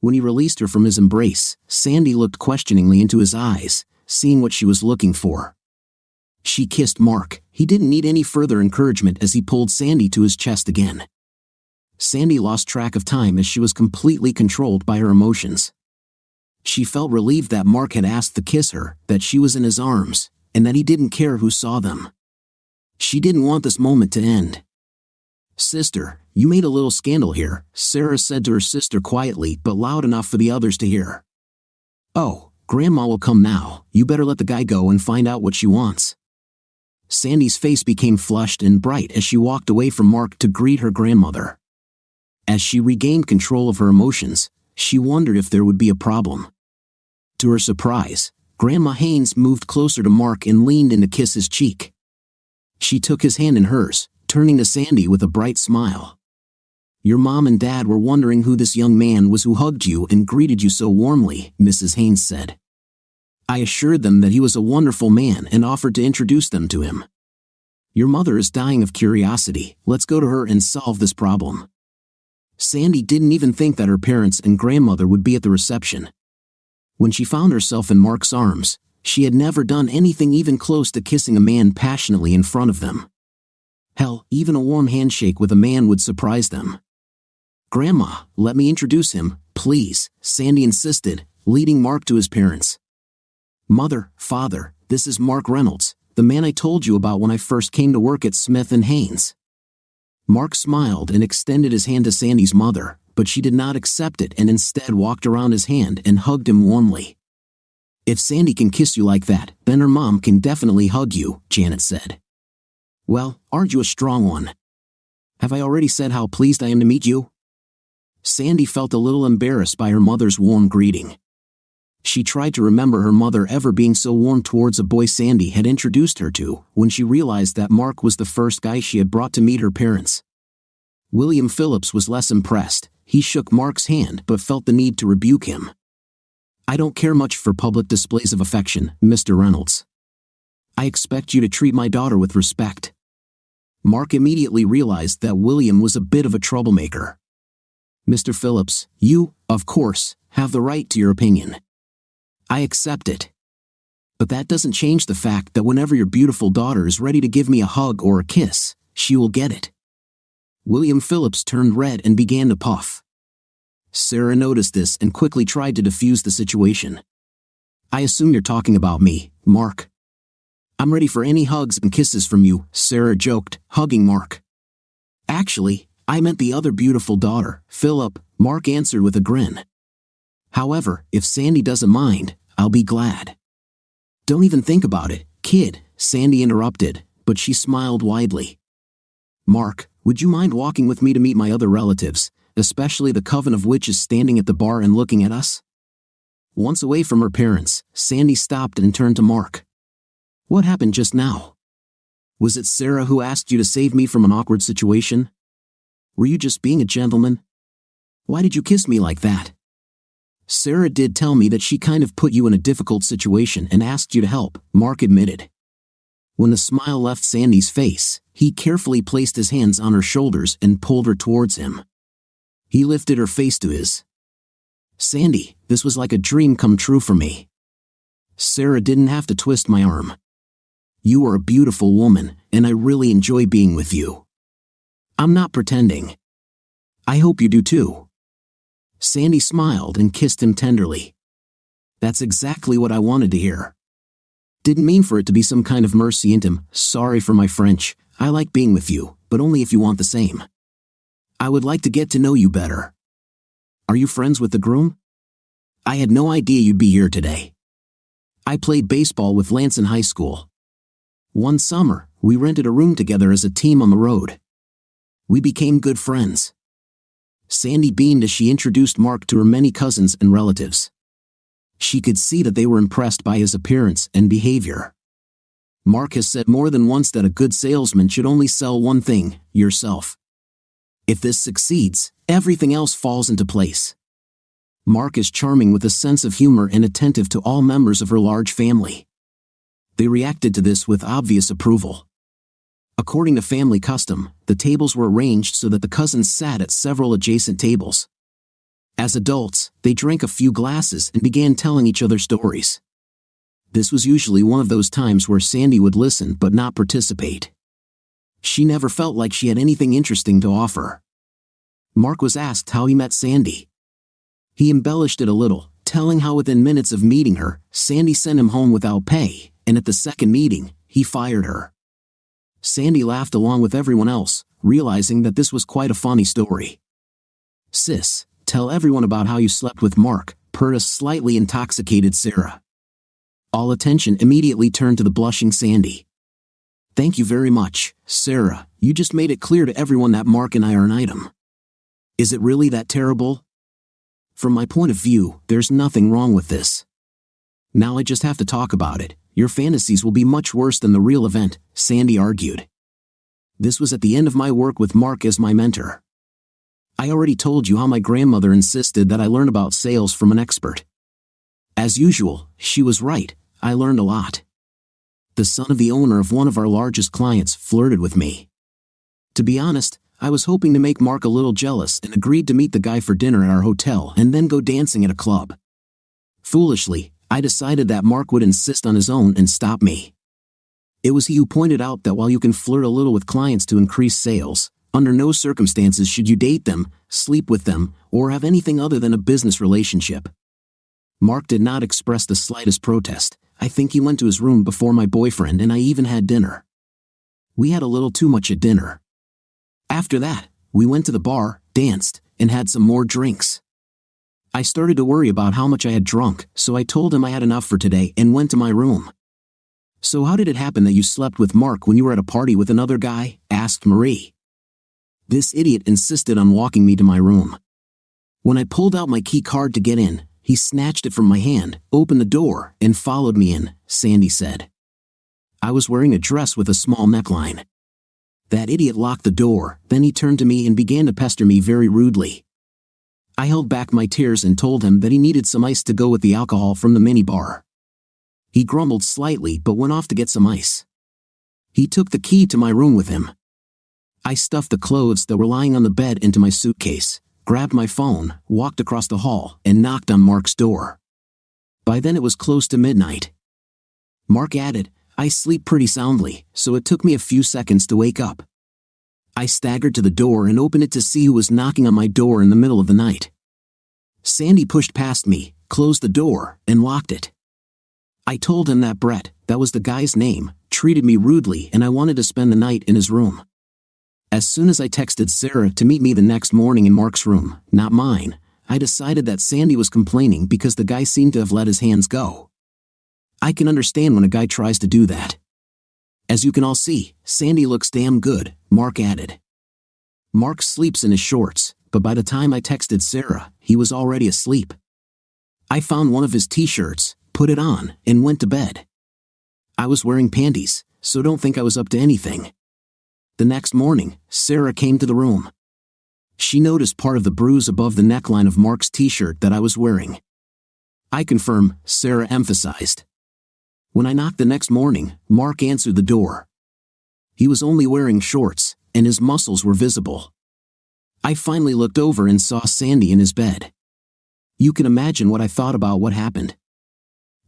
Speaker 2: When he released her from his embrace, Sandy looked questioningly into his eyes, seeing what she was looking for. She kissed Mark. He didn't need any further encouragement as he pulled Sandy to his chest again. Sandy lost track of time as she was completely controlled by her emotions. She felt relieved that Mark had asked to kiss her, that she was in his arms, and that he didn't care who saw them. She didn't want this moment to end. "Sister, you made a little scandal here," Sarah said to her sister quietly but loud enough for the others to hear. "Oh, Grandma will come now, you better let the guy go and find out what she wants." Sandy's face became flushed and bright as she walked away from Mark to greet her grandmother. As she regained control of her emotions, she wondered if there would be a problem. To her surprise, Grandma Haynes moved closer to Mark and leaned in to kiss his cheek. She took his hand in hers, turning to Sandy with a bright smile. "Your mom and dad were wondering who this young man was who hugged you and greeted you so warmly," Mrs. Haynes said. "I assured them that he was a wonderful man and offered to introduce them to him. Your mother is dying of curiosity. Let's go to her and solve this problem." Sandy didn't even think that her parents and grandmother would be at the reception. When she found herself in Mark's arms, she had never done anything even close to kissing a man passionately in front of them. Hell, even a warm handshake with a man would surprise them. "Grandma, let me introduce him, please," Sandy insisted, leading Mark to his parents. "Mother, father, this is Mark Reynolds, the man I told you about when I first came to work at Smith & Haynes." Mark smiled and extended his hand to Sandy's mother, but she did not accept it and instead walked around his hand and hugged him warmly. "If Sandy can kiss you like that, then her mom can definitely hug you," Janet said. "Well, aren't you a strong one? Have I already said how pleased I am to meet you?" Sandy felt a little embarrassed by her mother's warm greeting. She tried to remember her mother ever being so warm towards a boy Sandy had introduced her to, when she realized that Mark was the first guy she had brought to meet her parents. William Phillips was less impressed. He shook Mark's hand but felt the need to rebuke him. "I don't care much for public displays of affection, Mr. Reynolds. I expect you to treat my daughter with respect." Mark immediately realized that William was a bit of a troublemaker. "Mr. Phillips, you, of course, have the right to your opinion. I accept it. But that doesn't change the fact that whenever your beautiful daughter is ready to give me a hug or a kiss, she will get it." William Phillips turned red and began to puff. Sarah noticed this and quickly tried to defuse the situation. "I assume you're talking about me, Mark. I'm ready for any hugs and kisses from you," Sarah joked, hugging Mark. "Actually, I meant the other beautiful daughter, Philip," Mark answered with a grin. "However, if Sandy doesn't mind, I'll be glad." "Don't even think about it, kid," Sandy interrupted, but she smiled widely. "Mark, would you mind walking with me to meet my other relatives, especially the coven of witches standing at the bar and looking at us?" Once away from her parents, Sandy stopped and turned to Mark. "What happened just now? Was it Sarah who asked you to save me from an awkward situation? Were you just being a gentleman? Why did you kiss me like that?" "Sarah did tell me that she kind of put you in a difficult situation and asked you to help," Mark admitted. When the smile left Sandy's face, he carefully placed his hands on her shoulders and pulled her towards him. He lifted her face to his. "Sandy, this was like a dream come true for me." Sarah didn't have to twist my arm. "You are a beautiful woman, and I really enjoy being with you. I'm not pretending. I hope you do too." Sandy smiled and kissed him tenderly. "That's exactly what I wanted to hear. Didn't mean for it to be some kind of mercy intim. Sorry for my French. I like being with you, but only if you want the same. I would like to get to know you better. Are you friends with the groom? I had no idea you'd be here today. I played baseball with Lance in high school. One summer, we rented a room together as a team on the road. We became good friends." Sandy beamed as she introduced Mark to her many cousins and relatives. She could see that they were impressed by his appearance and behavior. Mark has said more than once that a good salesman should only sell one thing, yourself. If this succeeds, everything else falls into place. Mark is charming with a sense of humor and attentive to all members of her large family. They reacted to this with obvious approval. According to family custom, the tables were arranged so that the cousins sat at several adjacent tables. As adults, they drank a few glasses and began telling each other stories. This was usually one of those times where Sandy would listen but not participate. She never felt like she had anything interesting to offer. Mark was asked how he met Sandy. He embellished it a little, telling how within minutes of meeting her, Sandy sent him home without pay, and at the second meeting, he fired her. Sandy laughed along with everyone else, realizing that this was quite a funny story. "Sis, tell everyone about how you slept with Mark," purred a slightly intoxicated Sarah. All attention immediately turned to the blushing Sandy. "Thank you very much, Sarah, you just made it clear to everyone that Mark and I are an item. Is it really that terrible? From my point of view, there's nothing wrong with this. Now I just have to talk about it. Your fantasies will be much worse than the real event," Sandy argued. "This was at the end of my work with Mark as my mentor. I already told you how my grandmother insisted that I learn about sales from an expert. As usual, she was right. I learned a lot. The son of the owner of one of our largest clients flirted with me. To be honest, I was hoping to make Mark a little jealous and agreed to meet the guy for dinner at our hotel and then go dancing at a club. Foolishly, I decided that Mark would insist on his own and stop me. It was he who pointed out that while you can flirt a little with clients to increase sales, under no circumstances should you date them, sleep with them, or have anything other than a business relationship. Mark did not express the slightest protest. I think he went to his room before my boyfriend and I even had dinner. We had a little too much at dinner. After that, we went to the bar, danced, and had some more drinks. I started to worry about how much I had drunk, so I told him I had enough for today and went to my room. "So how did it happen that you slept with Mark when you were at a party with another guy?" asked Marie. This idiot insisted on walking me to my room. When I pulled out my key card to get in, he snatched it from my hand, opened the door, and followed me in, Sandy said. I was wearing a dress with a small neckline. That idiot locked the door, then he turned to me and began to pester me very rudely. I held back my tears and told him that he needed some ice to go with the alcohol from the minibar. He grumbled slightly but went off to get some ice. He took the key to my room with him. I stuffed the clothes that were lying on the bed into my suitcase, grabbed my phone, walked across the hall, and knocked on Mark's door. By then it was close to midnight. Mark added, "I sleep pretty soundly, so it took me a few seconds to wake up." I staggered to the door and opened it to see who was knocking on my door in the middle of the night. Sandy pushed past me, closed the door, and locked it. I told him that Brett, that was the guy's name, treated me rudely and I wanted to spend the night in his room. As soon as I texted Sarah to meet me the next morning in Mark's room, not mine, I decided that Sandy was complaining because the guy seemed to have let his hands go. I can understand when a guy tries to do that. "As you can all see, Sandy looks damn good," Mark added. Mark sleeps in his shorts, but by the time I texted Sarah, he was already asleep. I found one of his t-shirts, put it on, and went to bed. I was wearing panties, so don't think I was up to anything. The next morning, Sarah came to the room. She noticed part of the bruise above the neckline of Mark's t-shirt that I was wearing. "I confirm," Sarah emphasized. When I knocked the next morning, Mark answered the door. He was only wearing shorts, and his muscles were visible. I finally looked over and saw Sandy in his bed. You can imagine what I thought about what happened.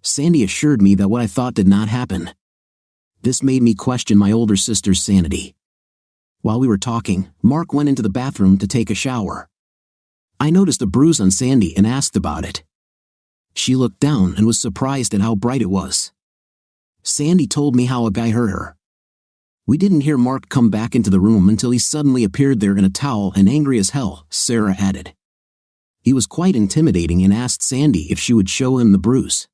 Speaker 2: Sandy assured me that what I thought did not happen. This made me question my older sister's sanity. While we were talking, Mark went into the bathroom to take a shower. I noticed a bruise on Sandy and asked about it. She looked down and was surprised at how bright it was. Sandy told me how a guy hurt her. We didn't hear Mark come back into the room until he suddenly appeared there in a towel and angry as hell, Sarah added. He was quite intimidating and asked Sandy if she would show him the bruise.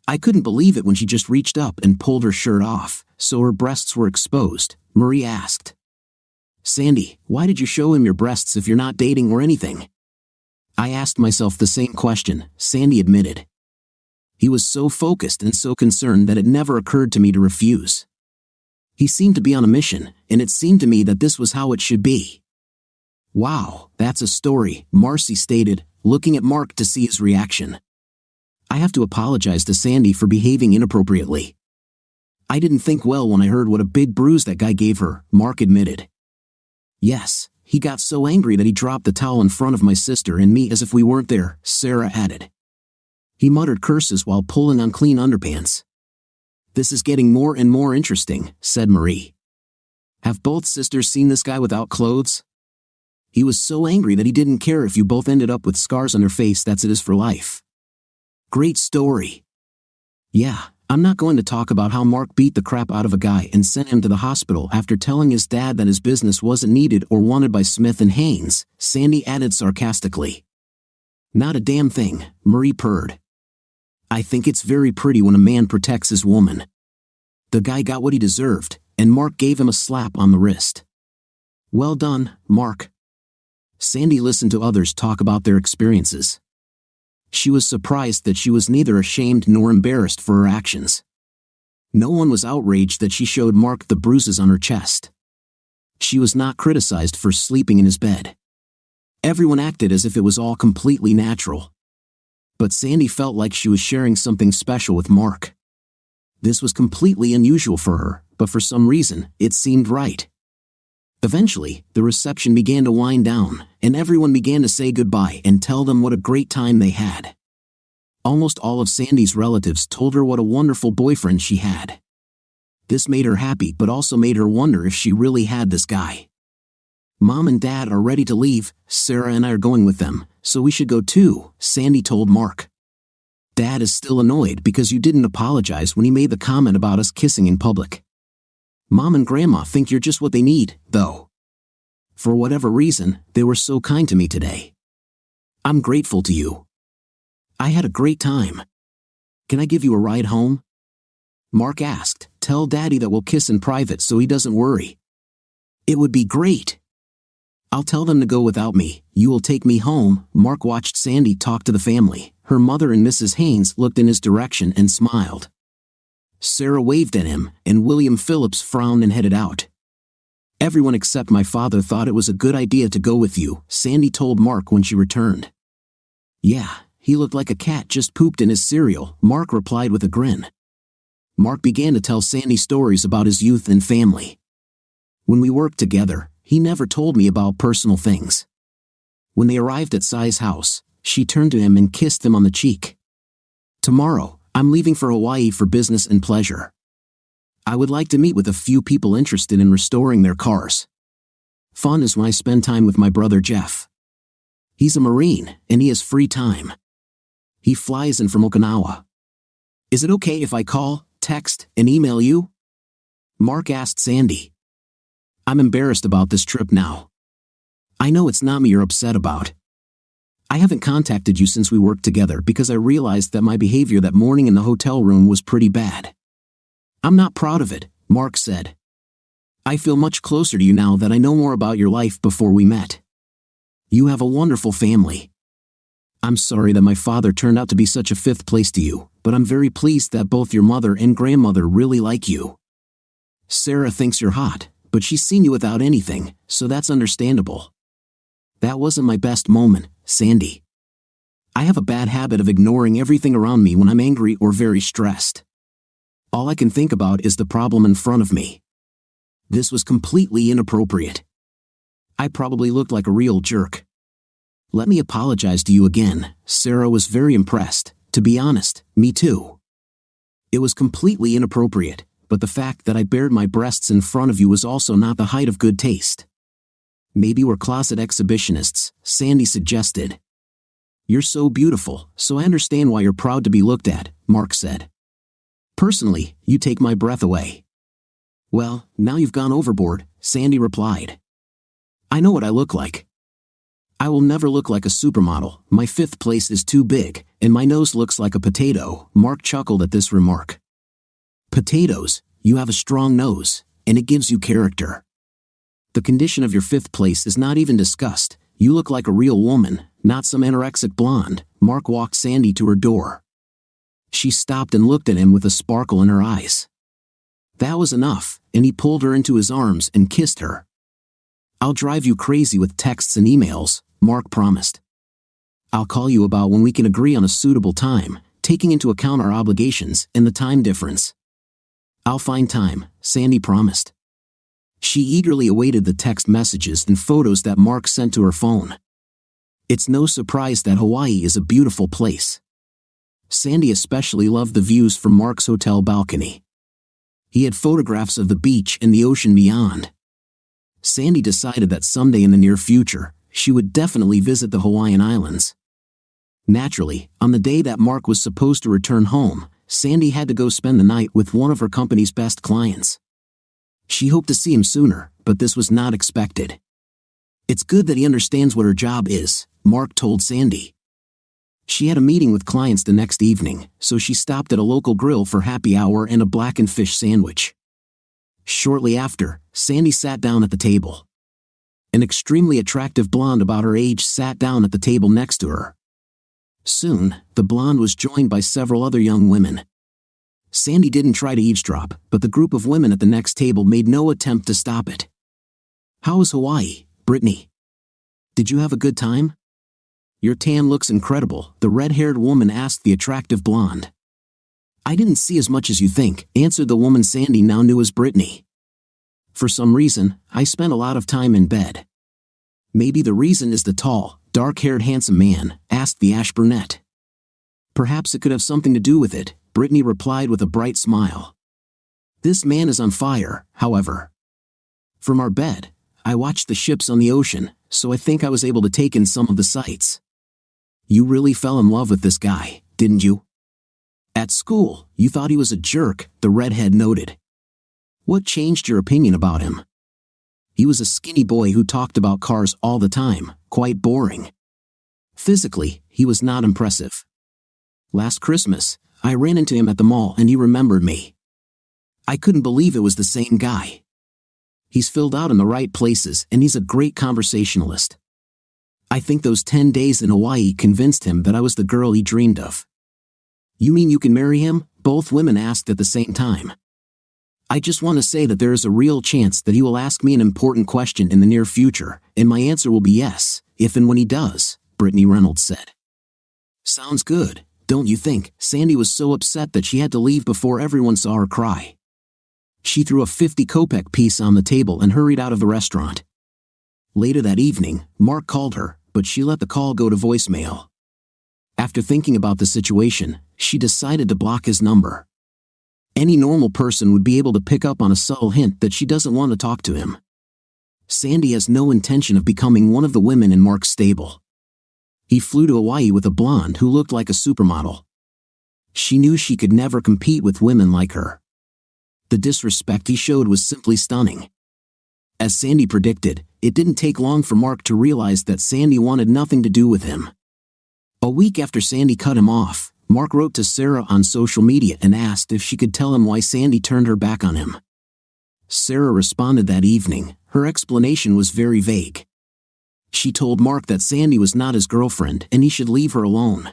Speaker 2: I couldn't believe it when she just reached up and pulled her shirt off, so her breasts were exposed, Marie asked. "Sandy, why did you show him your breasts if you're not dating or anything?" I asked myself the same question, Sandy admitted. He was so focused and so concerned that it never occurred to me to refuse. He seemed to be on a mission, and it seemed to me that this was how it should be. "Wow, that's a story," Marcy stated, looking at Mark to see his reaction. "I have to apologize to Sandy for behaving inappropriately. I didn't think well when I heard what a big bruise that guy gave her," Mark admitted. "Yes, he got so angry that he dropped the towel in front of my sister and me as if we weren't there," Sarah added. "He muttered curses while pulling on clean underpants." "This is getting more and more interesting," said Marie. "Have both sisters seen this guy without clothes? He was so angry that he didn't care if you both ended up with scars on your face. That's it is for life." "Great story." "Yeah, I'm not going to talk about how Mark beat the crap out of a guy and sent him to the hospital after telling his dad that his business wasn't needed or wanted by Smith and Haynes," Sandy added sarcastically. "Not a damn thing," Marie purred. "I think it's very pretty when a man protects his woman. The guy got what he deserved, and Mark gave him a slap on the wrist. Well done, Mark." Sandy listened to others talk about their experiences. She was surprised that she was neither ashamed nor embarrassed for her actions. No one was outraged that she showed Mark the bruises on her chest. She was not criticized for sleeping in his bed. Everyone acted as if it was all completely natural. But Sandy felt like she was sharing something special with Mark. This was completely unusual for her, but for some reason, it seemed right. Eventually, the reception began to wind down, and everyone began to say goodbye and tell them what a great time they had. Almost all of Sandy's relatives told her what a wonderful boyfriend she had. This made her happy but also made her wonder if she really had this guy. "Mom and Dad are ready to leave, Sarah and I are going with them, so we should go too," Sandy told Mark. "Dad is still annoyed because you didn't apologize when he made the comment about us kissing in public. Mom and Grandma think you're just what they need, though. For whatever reason, they were so kind to me today. I'm grateful to you. I had a great time. Can I give you a ride home?" Mark asked. "Tell Daddy that we'll kiss in private so he doesn't worry." "It would be great." "I'll tell them to go without me. You will take me home." Mark watched Sandy talk to the family. Her mother and Mrs. Haynes looked in his direction and smiled. Sarah waved at him, and William Phillips frowned and headed out. "Everyone except my father thought it was a good idea to go with you," Sandy told Mark when she returned. "Yeah, he looked like a cat just pooped in his cereal," Mark replied with a grin. Mark began to tell Sandy stories about his youth and family. "When we worked together, he never told me about personal things." When they arrived at Sai's house, she turned to him and kissed him on the cheek. "Tomorrow, I'm leaving for Hawaii for business and pleasure. I would like to meet with a few people interested in restoring their cars. Fun is when I spend time with my brother Jeff. He's a Marine, and he has free time. He flies in from Okinawa. Is it okay if I call, text, and email you?" Mark asked Sandy. "I'm embarrassed about this trip now. I know it's not me you're upset about. I haven't contacted you since we worked together because I realized that my behavior that morning in the hotel room was pretty bad. I'm not proud of it," Mark said. "I feel much closer to you now that I know more about your life before we met. You have a wonderful family. I'm sorry that my father turned out to be such a fifth place to you, but I'm very pleased that both your mother and grandmother really like you. Sarah thinks you're hot, but she's seen you without anything, so that's understandable. That wasn't my best moment, Sandy. I have a bad habit of ignoring everything around me when I'm angry or very stressed. All I can think about is the problem in front of me. This was completely inappropriate. I probably looked like a real jerk. Let me apologize to you again." Sarah was very impressed. "To be honest, me too. It was completely inappropriate, but the fact that I bared my breasts in front of you was also not the height of good taste. Maybe we're closet exhibitionists," Sandy suggested. "You're so beautiful, so I understand why you're proud to be looked at," Mark said. "Personally, you take my breath away." "Well, now you've gone overboard," Sandy replied. "I know what I look like. I will never look like a supermodel. My fifth place is too big, and my nose looks like a potato." Mark chuckled at this remark. "Potatoes, you have a strong nose, and it gives you character. The condition of your fifth place is not even discussed. You look like a real woman, not some anorexic blonde." Mark walked Sandy to her door. She stopped and looked at him with a sparkle in her eyes. That was enough, and he pulled her into his arms and kissed her. "I'll drive you crazy with texts and emails," Mark promised. "I'll call you about when we can agree on a suitable time, taking into account our obligations and the time difference." "I'll find time," Sandy promised. She eagerly awaited the text messages and photos that Mark sent to her phone. It's no surprise that Hawaii is a beautiful place. Sandy especially loved the views from Mark's hotel balcony. He had photographs of the beach and the ocean beyond. Sandy decided that someday in the near future, she would definitely visit the Hawaiian Islands. Naturally, on the day that Mark was supposed to return home, Sandy had to go spend the night with one of her company's best clients. She hoped to see him sooner, but this was not expected. "It's good that he understands what her job is," Mark told Sandy. She had a meeting with clients the next evening, so she stopped at a local grill for happy hour and a blackened fish sandwich. Shortly after, Sandy sat down at the table. An extremely attractive blonde about her age sat down at the table next to her. Soon, the blonde was joined by several other young women. Sandy didn't try to eavesdrop, but the group of women at the next table made no attempt to stop it. "How was Hawaii, Brittany? Did you have a good time? Your tan looks incredible," the red-haired woman asked the attractive blonde. "I didn't see as much as you think," answered the woman Sandy now knew as Brittany. For some reason, I spent a lot of time in bed. Maybe the reason is the tall, dark-haired handsome man, asked the ash brunette. Perhaps it could have something to do with it, Brittany replied with a bright smile. This man is on fire, however. From our bed, I watched the ships on the ocean, so I think I was able to take in some of the sights. You really fell in love with this guy, didn't you? At school, you thought he was a jerk, the redhead noted. What changed your opinion about him? He was a skinny boy who talked about cars all the time, quite boring. Physically, he was not impressive. Last Christmas, I ran into him at the mall and he remembered me. I couldn't believe it was the same guy. He's filled out in the right places and he's a great conversationalist. I think those 10 days in Hawaii convinced him that I was the girl he dreamed of. You mean you can marry him? Both women asked at the same time. I just want to say that there is a real chance that he will ask me an important question in the near future, and my answer will be yes, if and when he does, Brittany Reynolds said. Sounds good, don't you think? Sandy was so upset that she had to leave before everyone saw her cry. She threw a 50 kopeck piece on the table and hurried out of the restaurant. Later that evening, Mark called her, but she let the call go to voicemail. After thinking about the situation, she decided to block his number. Any normal person would be able to pick up on a subtle hint that she doesn't want to talk to him. Sandy has no intention of becoming one of the women in Mark's stable. He flew to Hawaii with a blonde who looked like a supermodel. She knew she could never compete with women like her. The disrespect he showed was simply stunning. As Sandy predicted, it didn't take long for Mark to realize that Sandy wanted nothing to do with him. A week after Sandy cut him off, Mark wrote to Sarah on social media and asked if she could tell him why Sandy turned her back on him. Sarah responded that evening. Her explanation was very vague. She told Mark that Sandy was not his girlfriend and he should leave her alone.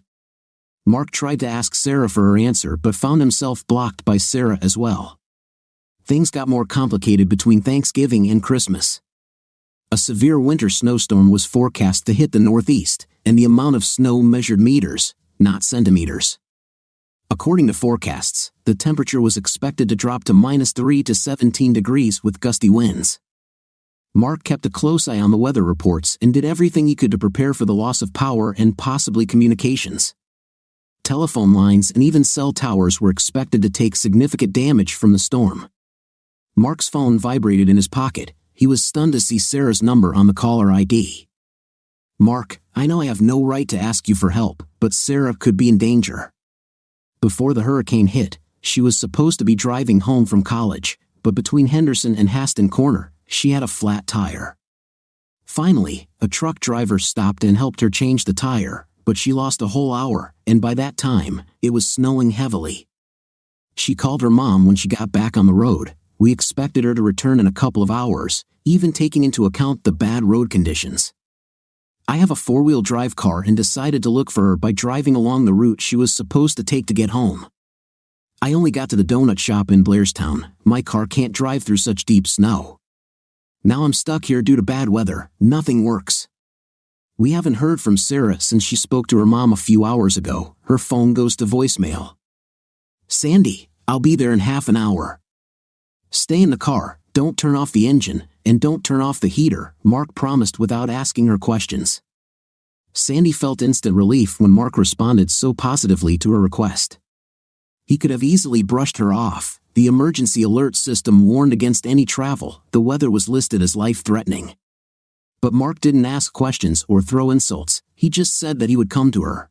Speaker 2: Mark tried to ask Sarah for her answer but found himself blocked by Sarah as well. Things got more complicated between Thanksgiving and Christmas. A severe winter snowstorm was forecast to hit the Northeast, and the amount of snow measured meters, not centimeters. According to forecasts, the temperature was expected to drop to -3 to 17 degrees with gusty winds. Mark kept a close eye on the weather reports and did everything he could to prepare for the loss of power and possibly communications. Telephone lines and even cell towers were expected to take significant damage from the storm. Mark's phone vibrated in his pocket. He was stunned to see Sarah's number on the caller ID. Mark, I know I have no right to ask you for help, but Sarah could be in danger. Before the hurricane hit, she was supposed to be driving home from college, but between Henderson and Haston Corner, she had a flat tire. Finally, a truck driver stopped and helped her change the tire, but she lost a whole hour, and by that time, it was snowing heavily. She called her mom when she got back on the road. We expected her to return in a couple of hours, even taking into account the bad road conditions. I have a four-wheel drive car and decided to look for her by driving along the route she was supposed to take to get home. I only got to the donut shop in Blairstown. My car can't drive through such deep snow. Now I'm stuck here due to bad weather. Nothing works. We haven't heard from Sarah since she spoke to her mom a few hours ago. Her phone goes to voicemail. Sandy, I'll be there in half an hour. Stay in the car, don't turn off the engine, and don't turn off the heater, Mark promised without asking her questions. Sandy felt instant relief when Mark responded so positively to her request. He could have easily brushed her off. The emergency alert system warned against any travel. The weather was listed as life-threatening. But Mark didn't ask questions or throw insults. He just said that he would come to her.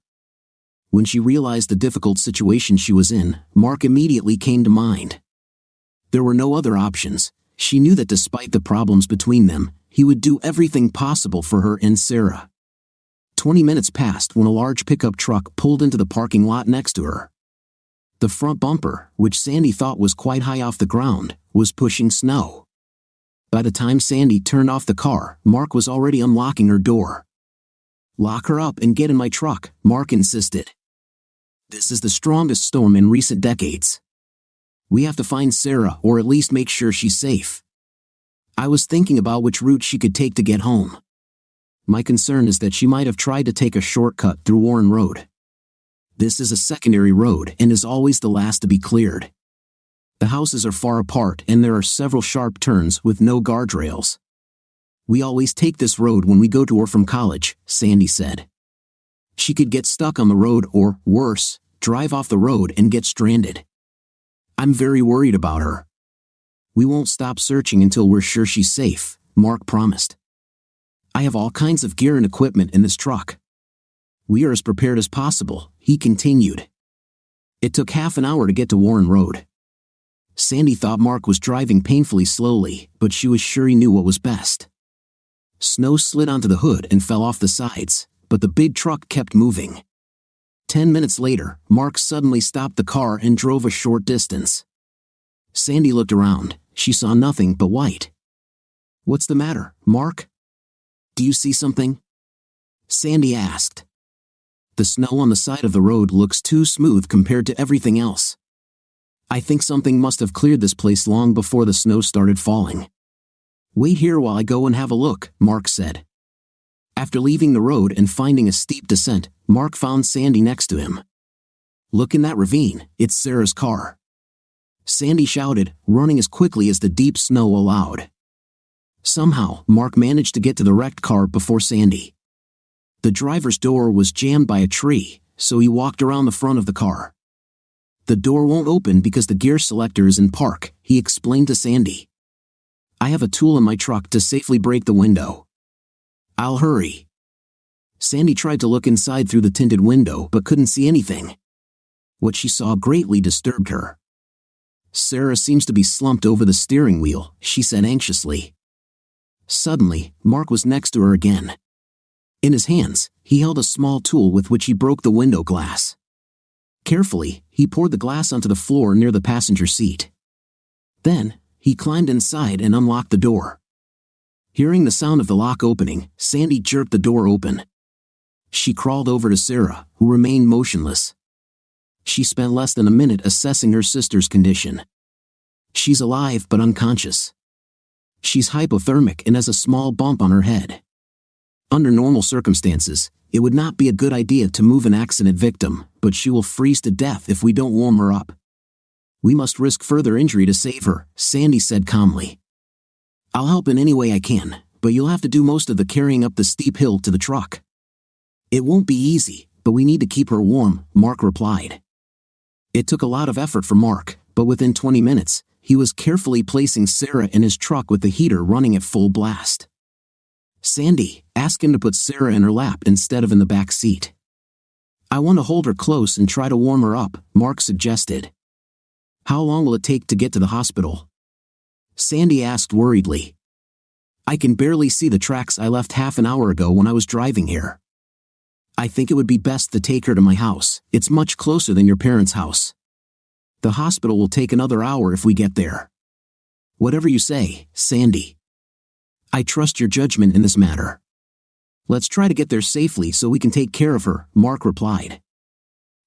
Speaker 2: When she realized the difficult situation she was in, Mark immediately came to mind. There were no other options. She knew that despite the problems between them, he would do everything possible for her and Sarah. 20 minutes passed when a large pickup truck pulled into the parking lot next to her. The front bumper, which Sandy thought was quite high off the ground, was pushing snow. By the time Sandy turned off the car, Mark was already unlocking her door. Lock her up and get in my truck, Mark insisted. This is the strongest storm in recent decades. We have to find Sarah or at least make sure she's safe. I was thinking about which route she could take to get home. My concern is that she might have tried to take a shortcut through Warren Road. This is a secondary road and is always the last to be cleared. The houses are far apart and there are several sharp turns with no guardrails. We always take this road when we go to or from college, Sandy said. She could get stuck on the road or, worse, drive off the road and get stranded. I'm very worried about her. We won't stop searching until we're sure she's safe, Mark promised. I have all kinds of gear and equipment in this truck. We are as prepared as possible, he continued. It took half an hour to get to Warren Road. Sandy thought Mark was driving painfully slowly, but she was sure he knew what was best. Snow slid onto the hood and fell off the sides, but the big truck kept moving. 10 minutes later, Mark suddenly stopped the car and drove a short distance. Sandy looked around. She saw nothing but white. What's the matter, Mark? Do you see something? Sandy asked. The snow on the side of the road looks too smooth compared to everything else. I think something must have cleared this place long before the snow started falling. Wait here while I go and have a look, Mark said. After leaving the road and finding a steep descent, Mark found Sandy next to him. Look in that ravine, it's Sarah's car. Sandy shouted, running as quickly as the deep snow allowed. Somehow, Mark managed to get to the wrecked car before Sandy. The driver's door was jammed by a tree, so he walked around the front of the car. The door won't open because the gear selector is in park, he explained to Sandy. I have a tool in my truck to safely break the window. I'll hurry. Sandy tried to look inside through the tinted window but couldn't see anything. What she saw greatly disturbed her. Sarah seems to be slumped over the steering wheel, she said anxiously. Suddenly, Mark was next to her again. In his hands, he held a small tool with which he broke the window glass. Carefully, he poured the glass onto the floor near the passenger seat. Then, he climbed inside and unlocked the door. Hearing the sound of the lock opening, Sandy jerked the door open. She crawled over to Sarah, who remained motionless. She spent less than a minute assessing her sister's condition. She's alive but unconscious. She's hypothermic and has a small bump on her head. Under normal circumstances, it would not be a good idea to move an accident victim, but she will freeze to death if we don't warm her up. We must risk further injury to save her, Sandy said calmly. I'll help in any way I can, but you'll have to do most of the carrying up the steep hill to the truck. It won't be easy, but we need to keep her warm, Mark replied. It took a lot of effort for Mark, but within 20 minutes, he was carefully placing Sarah in his truck with the heater running at full blast. Sandy, ask him to put Sarah in her lap instead of in the back seat. I want to hold her close and try to warm her up, Mark suggested. How long will it take to get to the hospital? Sandy asked worriedly. I can barely see the tracks I left half an hour ago when I was driving here. I think it would be best to take her to my house. It's much closer than your parents' house. The hospital will take another hour if we get there. Whatever you say, Sandy. I trust your judgment in this matter. Let's try to get there safely so we can take care of her, Mark replied.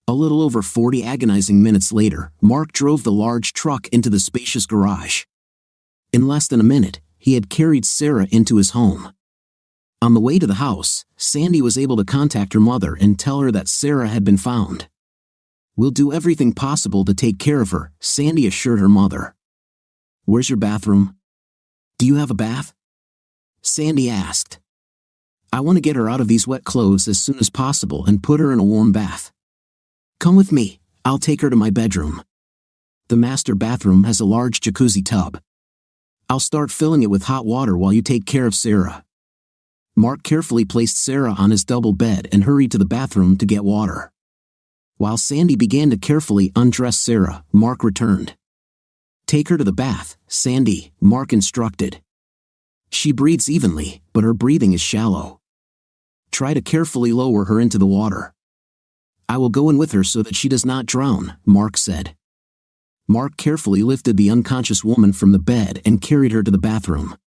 Speaker 2: A little over 40 agonizing minutes later, Mark drove the large truck into the spacious garage. In less than a minute, he had carried Sarah into his home. On the way to the house, Sandy was able to contact her mother and tell her that Sarah had been found. We'll do everything possible to take care of her, Sandy assured her mother. Where's your bathroom? Do you have a bath? Sandy asked. I want to get her out of these wet clothes as soon as possible and put her in a warm bath. Come with me, I'll take her to my bedroom. The master bathroom has a large jacuzzi tub. I'll start filling it with hot water while you take care of Sarah. Mark carefully placed Sarah on his double bed and hurried to the bathroom to get water. While Sandy began to carefully undress Sarah, Mark returned. Take her to the bath, Sandy, Mark instructed. She breathes evenly, but her breathing is shallow. Try to carefully lower her into the water. I will go in with her so that she does not drown, Mark said. Mark carefully lifted the unconscious woman from the bed and carried her to the bathroom.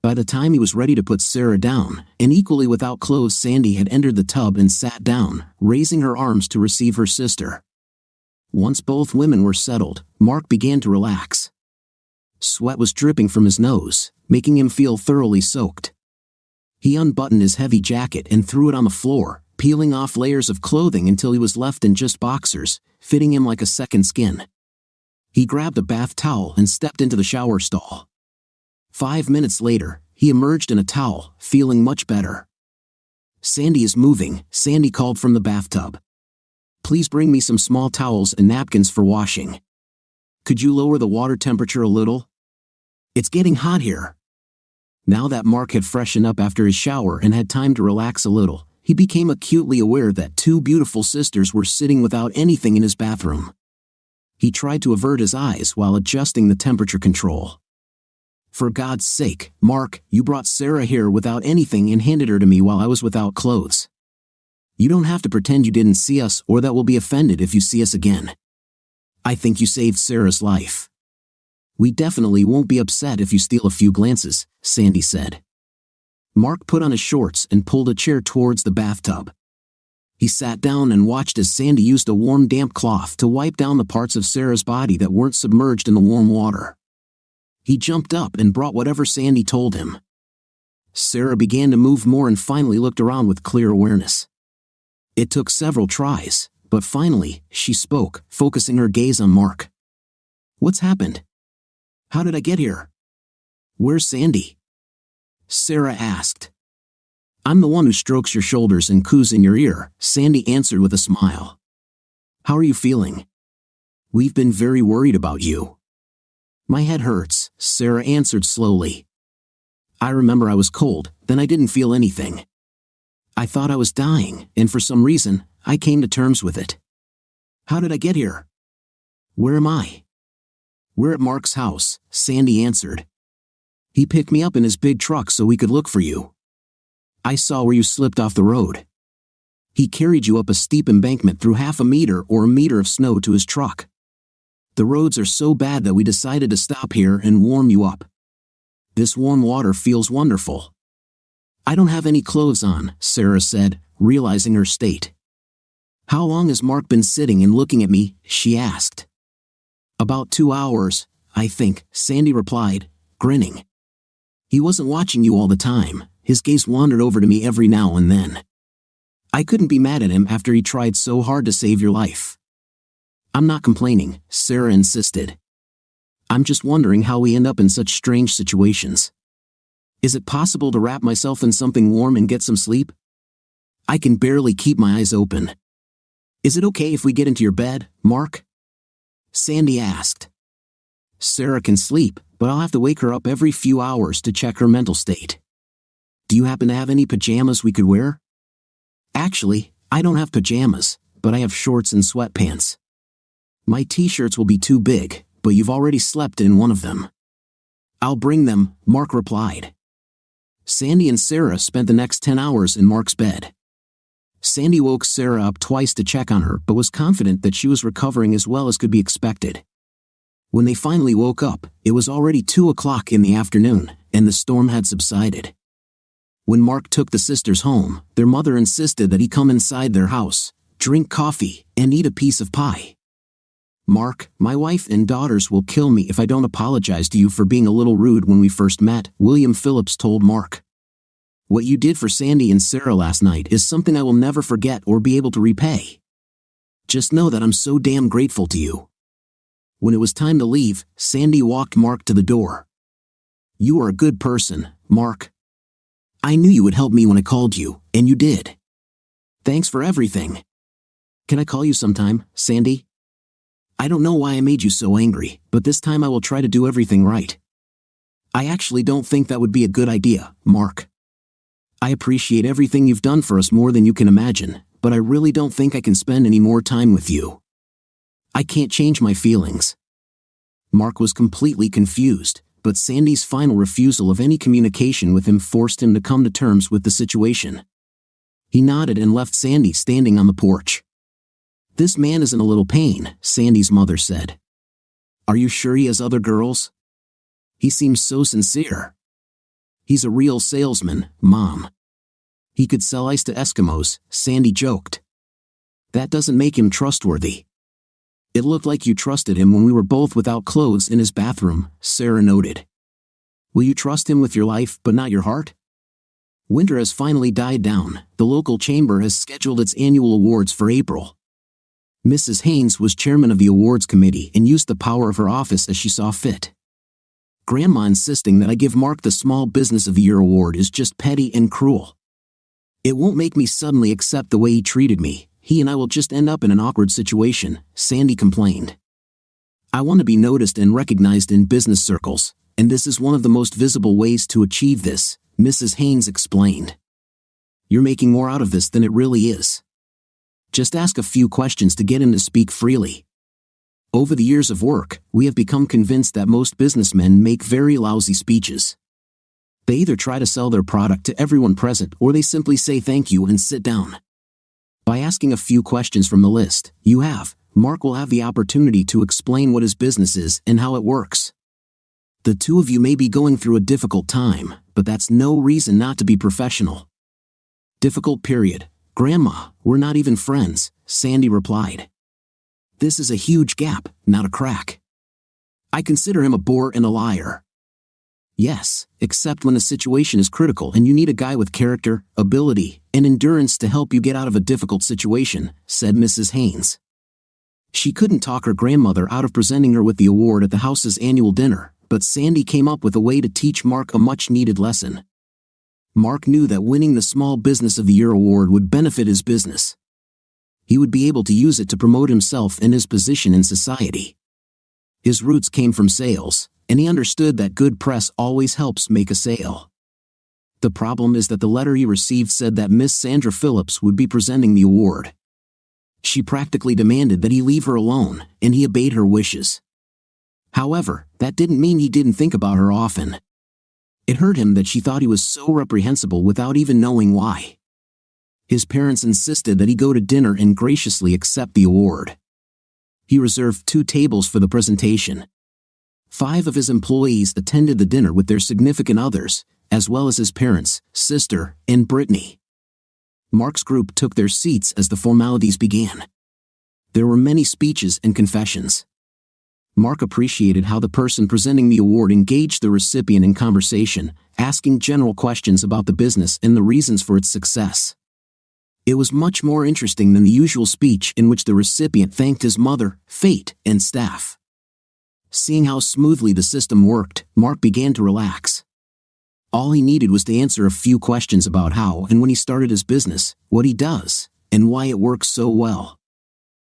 Speaker 2: By the time he was ready to put Sarah down, and equally without clothes, Sandy had entered the tub and sat down, raising her arms to receive her sister. Once both women were settled, Mark began to relax. Sweat was dripping from his nose, making him feel thoroughly soaked. He unbuttoned his heavy jacket and threw it on the floor, peeling off layers of clothing until he was left in just boxers, fitting him like a second skin. He grabbed a bath towel and stepped into the shower stall. 5 minutes later, he emerged in a towel, feeling much better. "Sandy is moving," Sandy called from the bathtub. "Please bring me some small towels and napkins for washing. Could you lower the water temperature a little? It's getting hot here." Now that Mark had freshened up after his shower and had time to relax a little, he became acutely aware that two beautiful sisters were sitting without anything in his bathroom. He tried to avert his eyes while adjusting the temperature control. "For God's sake, Mark, you brought Sarah here without anything and handed her to me while I was without clothes. You don't have to pretend you didn't see us or that we'll be offended if you see us again. I think you saved Sarah's life. We definitely won't be upset if you steal a few glances," Sandy said. Mark put on his shorts and pulled a chair towards the bathtub. He sat down and watched as Sandy used a warm damp cloth to wipe down the parts of Sarah's body that weren't submerged in the warm water. He jumped up and brought whatever Sandy told him. Sarah began to move more and finally looked around with clear awareness. It took several tries, but finally, she spoke, focusing her gaze on Mark. "What's happened? How did I get here? Where's Sandy?" Sarah asked. "I'm the one who strokes your shoulders and coos in your ear," Sandy answered with a smile. "How are you feeling? We've been very worried about you." "My head hurts," Sarah answered slowly. "I remember I was cold, then I didn't feel anything. I thought I was dying, and for some reason, I came to terms with it. How did I get here? Where am I?" "We're at Mark's house," Sandy answered. "He picked me up in his big truck so we could look for you. I saw where you slipped off the road. He carried you up a steep embankment through 1/2 meter or a meter of snow to his truck. The roads are so bad that we decided to stop here and warm you up. This warm water feels wonderful." "I don't have any clothes on," Sarah said, realizing her state. "How long has Mark been sitting and looking at me?" she asked. "About 2 hours, I think," Sandy replied, grinning. "He wasn't watching you all the time. His gaze wandered over to me every now and then. I couldn't be mad at him after he tried so hard to save your life." "I'm not complaining," Sarah insisted. "I'm just wondering how we end up in such strange situations. Is it possible to wrap myself in something warm and get some sleep? I can barely keep my eyes open. Is it okay if we get into your bed, Mark?" Sandy asked. "Sarah can sleep, but I'll have to wake her up every few hours to check her mental state. Do you happen to have any pajamas we could wear?" "Actually, I don't have pajamas, but I have shorts and sweatpants. My t-shirts will be too big, but you've already slept in one of them." "I'll bring them," Mark replied. Sandy and Sarah spent the next 10 hours in Mark's bed. Sandy woke Sarah up twice to check on her but was confident that she was recovering as well as could be expected. When they finally woke up, it was already 2 o'clock in the afternoon, and the storm had subsided. When Mark took the sisters home, their mother insisted that he come inside their house, drink coffee, and eat a piece of pie. "Mark, my wife and daughters will kill me if I don't apologize to you for being a little rude when we first met," William Phillips told Mark. "What you did for Sandy and Sarah last night is something I will never forget or be able to repay. Just know that I'm so damn grateful to you." When it was time to leave, Sandy walked Mark to the door. "You are a good person, Mark. I knew you would help me when I called you, and you did. Thanks for everything. Can I call you sometime, Sandy? I don't know why I made you so angry, but this time I will try to do everything right." "I actually don't think that would be a good idea, Mark. I appreciate everything you've done for us more than you can imagine, but I really don't think I can spend any more time with you. I can't change my feelings." Mark was completely confused, but Sandy's final refusal of any communication with him forced him to come to terms with the situation. He nodded and left Sandy standing on the porch. "This man is in a little pain," Sandy's mother said. "Are you sure he has other girls? He seems so sincere." "He's a real salesman, Mom. He could sell ice to Eskimos," Sandy joked. "That doesn't make him trustworthy." "It looked like you trusted him when we were both without clothes in his bathroom," Sarah noted. "Will you trust him with your life but not your heart?" Winter has finally died down. The local chamber has scheduled its annual awards for April. Mrs. Haynes was chairman of the awards committee and used the power of her office as she saw fit. Grandma insisting that I give Mark the Small Business of the Year award is just petty and cruel. It won't make me suddenly accept the way he treated me. He and I will just end up in an awkward situation, Sandy complained. I want to be noticed and recognized in business circles, and this is one of the most visible ways to achieve this, Mrs. Haynes explained. You're making more out of this than it really is. Just ask a few questions to get him to speak freely. Over the years of work, we have become convinced that most businessmen make very lousy speeches. They either try to sell their product to everyone present or they simply say thank you and sit down. By asking a few questions from the list, Mark will have the opportunity to explain what his business is and how it works. The two of you may be going through a difficult time, but that's no reason not to be professional. Difficult period. Grandma, we're not even friends, Sandy replied. This is a huge gap, not a crack. I consider him a bore and a liar. Yes, except when the situation is critical and you need a guy with character, ability, and endurance to help you get out of a difficult situation, said Mrs. Haynes. She couldn't talk her grandmother out of presenting her with the award at the house's annual dinner, but Sandy came up with a way to teach Mark a much-needed lesson. Mark knew that winning the Small Business of the Year award would benefit his business. He would be able to use it to promote himself and his position in society. His roots came from sales, and he understood that good press always helps make a sale. The problem is that the letter he received said that Miss Sandra Phillips would be presenting the award. She practically demanded that he leave her alone, and he obeyed her wishes. However, that didn't mean he didn't think about her often. It hurt him that she thought he was so reprehensible without even knowing why. His parents insisted that he go to dinner and graciously accept the award. He reserved 2 tables for the presentation. 5 of his employees attended the dinner with their significant others, as well as his parents, sister, and Brittany. Mark's group took their seats as the formalities began. There were many speeches and confessions. Mark appreciated how the person presenting the award engaged the recipient in conversation, asking general questions about the business and the reasons for its success. It was much more interesting than the usual speech in which the recipient thanked his mother, fate, and staff. Seeing how smoothly the system worked, Mark began to relax. All he needed was to answer a few questions about how and when he started his business, what he does, and why it works so well.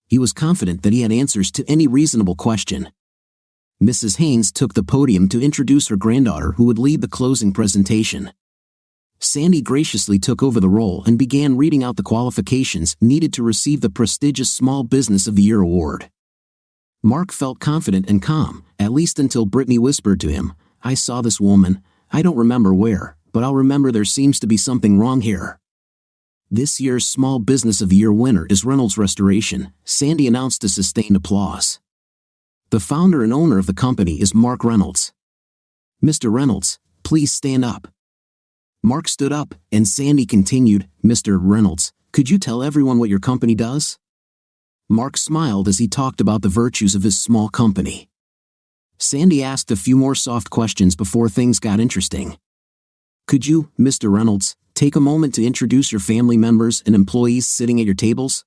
Speaker 2: He was confident that he had answers to any reasonable question. Mrs. Haynes took the podium to introduce her granddaughter who would lead the closing presentation. Sandy graciously took over the role and began reading out the qualifications needed to receive the prestigious Small Business of the Year award. Mark felt confident and calm, at least until Brittany whispered to him, I saw this woman, I don't remember where, but I'll remember there seems to be something wrong here. This year's Small Business of the Year winner is Reynolds Restoration, Sandy announced to sustained applause. The founder and owner of the company is Mark Reynolds. Mr. Reynolds, please stand up. Mark stood up, and Sandy continued, Mr. Reynolds, could you tell everyone what your company does? Mark smiled as he talked about the virtues of his small company. Sandy asked a few more soft questions before things got interesting. Could you, Mr. Reynolds, take a moment to introduce your family members and employees sitting at your tables?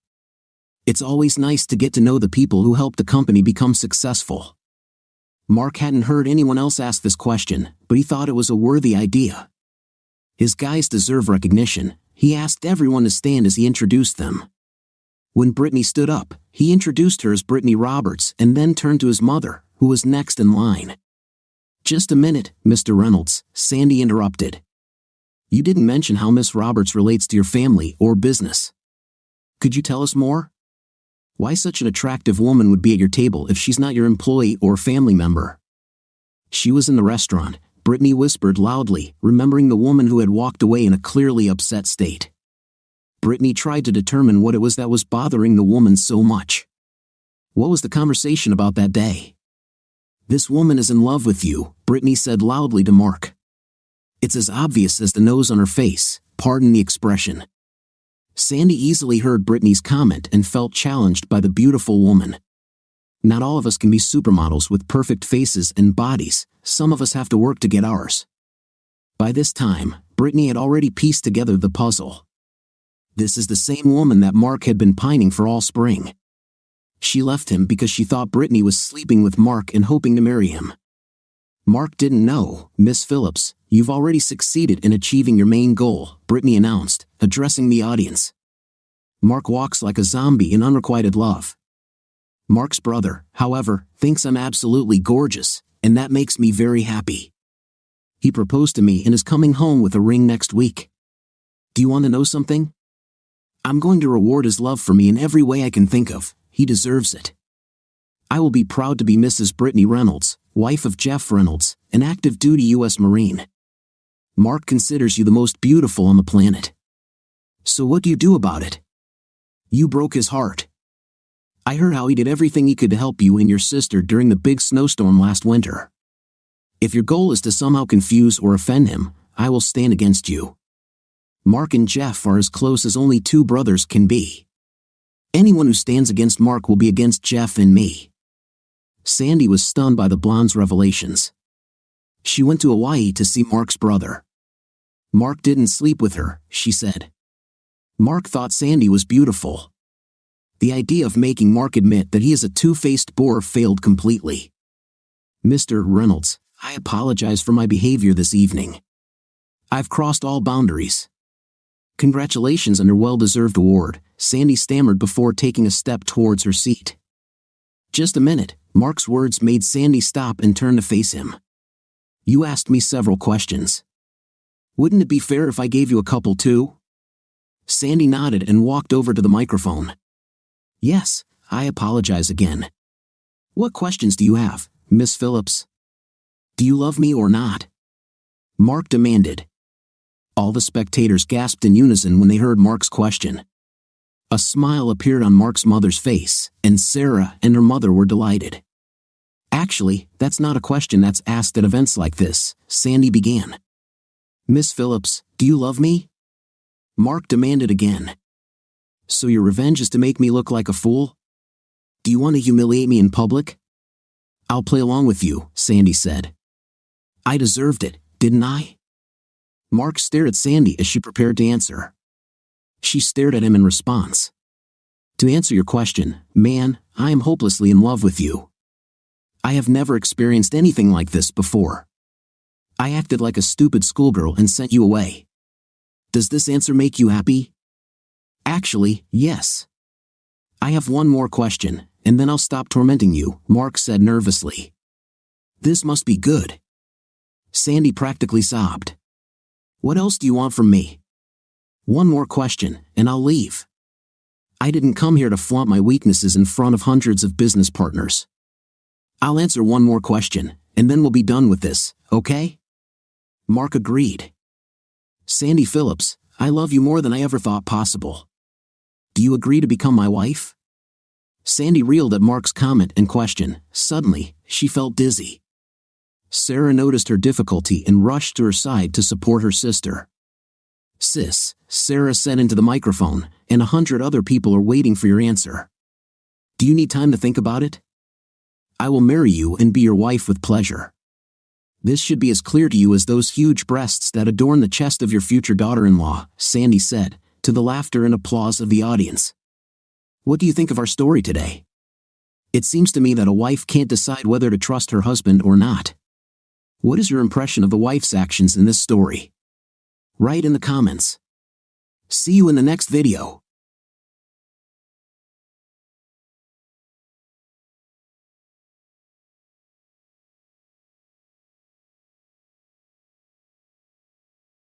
Speaker 2: It's always nice to get to know the people who helped the company become successful. Mark hadn't heard anyone else ask this question, but he thought it was a worthy idea. His guys deserve recognition. He asked everyone to stand as he introduced them. When Brittany stood up, he introduced her as Brittany Roberts and then turned to his mother, who was next in line. Just a minute, Mr. Reynolds, Sandy interrupted. You didn't mention how Miss Roberts relates to your family or business. Could you tell us more? Why such an attractive woman would be at your table if she's not your employee or family member? She was in the restaurant, Brittany whispered loudly, remembering the woman who had walked away in a clearly upset state. Brittany tried to determine what it was that was bothering the woman so much. What was the conversation about that day? This woman is in love with you, Brittany said loudly to Mark. It's as obvious as the nose on her face, pardon the expression. Sandy easily heard Brittany's comment and felt challenged by the beautiful woman. Not all of us can be supermodels with perfect faces and bodies, some of us have to work to get ours. By this time, Brittany had already pieced together the puzzle. This is the same woman that Mark had been pining for all spring. She left him because she thought Brittany was sleeping with Mark and hoping to marry him. Mark didn't know, Miss Phillips, you've already succeeded in achieving your main goal, Brittany announced, addressing the audience. Mark walks like a zombie in unrequited love. Mark's brother, however, thinks I'm absolutely gorgeous, and that makes me very happy. He proposed to me and is coming home with a ring next week. Do you want to know something? I'm going to reward his love for me in every way I can think of. He deserves it. I will be proud to be Mrs. Brittany Reynolds, wife of Jeff Reynolds, an active duty U.S. Marine. Mark considers you the most beautiful on the planet. So what do you do about it? You broke his heart. I heard how he did everything he could to help you and your sister during the big snowstorm last winter. If your goal is to somehow confuse or offend him, I will stand against you. Mark and Jeff are as close as only two brothers can be. Anyone who stands against Mark will be against Jeff and me. Sandy was stunned by the blonde's revelations. She went to Hawaii to see Mark's brother. Mark didn't sleep with her, she said. Mark thought Sandy was beautiful. The idea of making Mark admit that he is a two-faced bore failed completely. Mr. Reynolds, I apologize for my behavior this evening. I've crossed all boundaries. Congratulations on your well-deserved award, Sandy stammered before taking a step towards her seat. Just a minute, Mark's words made Sandy stop and turn to face him. You asked me several questions. Wouldn't it be fair if I gave you a couple too? Sandy nodded and walked over to the microphone. Yes, I apologize again. What questions do you have, Miss Phillips? Do you love me or not? Mark demanded. All the spectators gasped in unison when they heard Mark's question. A smile appeared on Mark's mother's face, and Sarah and her mother were delighted. Actually, that's not a question that's asked at events like this, Sandy began. Miss Phillips, do you love me? Mark demanded again. So your revenge is to make me look like a fool? Do you want to humiliate me in public? I'll play along with you, Sandy said. I deserved it, didn't I? Mark stared at Sandy as she prepared to answer. She stared at him in response. To answer your question, man, I am hopelessly in love with you. I have never experienced anything like this before. I acted like a stupid schoolgirl and sent you away. Does this answer make you happy? Actually, yes. I have one more question, and then I'll stop tormenting you, Mark said nervously. This must be good. Sandy practically sobbed. What else do you want from me? One more question, and I'll leave. I didn't come here to flaunt my weaknesses in front of hundreds of business partners. I'll answer one more question, and then we'll be done with this, okay? Mark agreed. Sandy Phillips, I love you more than I ever thought possible. Do you agree to become my wife? Sandy reeled at Mark's comment and question. Suddenly, she felt dizzy. Sarah noticed her difficulty and rushed to her side to support her sister. Sis, Sarah said into the microphone, and 100 other people are waiting for your answer. Do you need time to think about it? I will marry you and be your wife with pleasure. This should be as clear to you as those huge breasts that adorn the chest of your future daughter-in-law, Sandy said, to the laughter and applause of the audience. What do you think of our story today? It seems to me that a wife can't decide whether to trust her husband or not. What is your impression of the wife's actions in this story? Write in the comments. See you in the next video.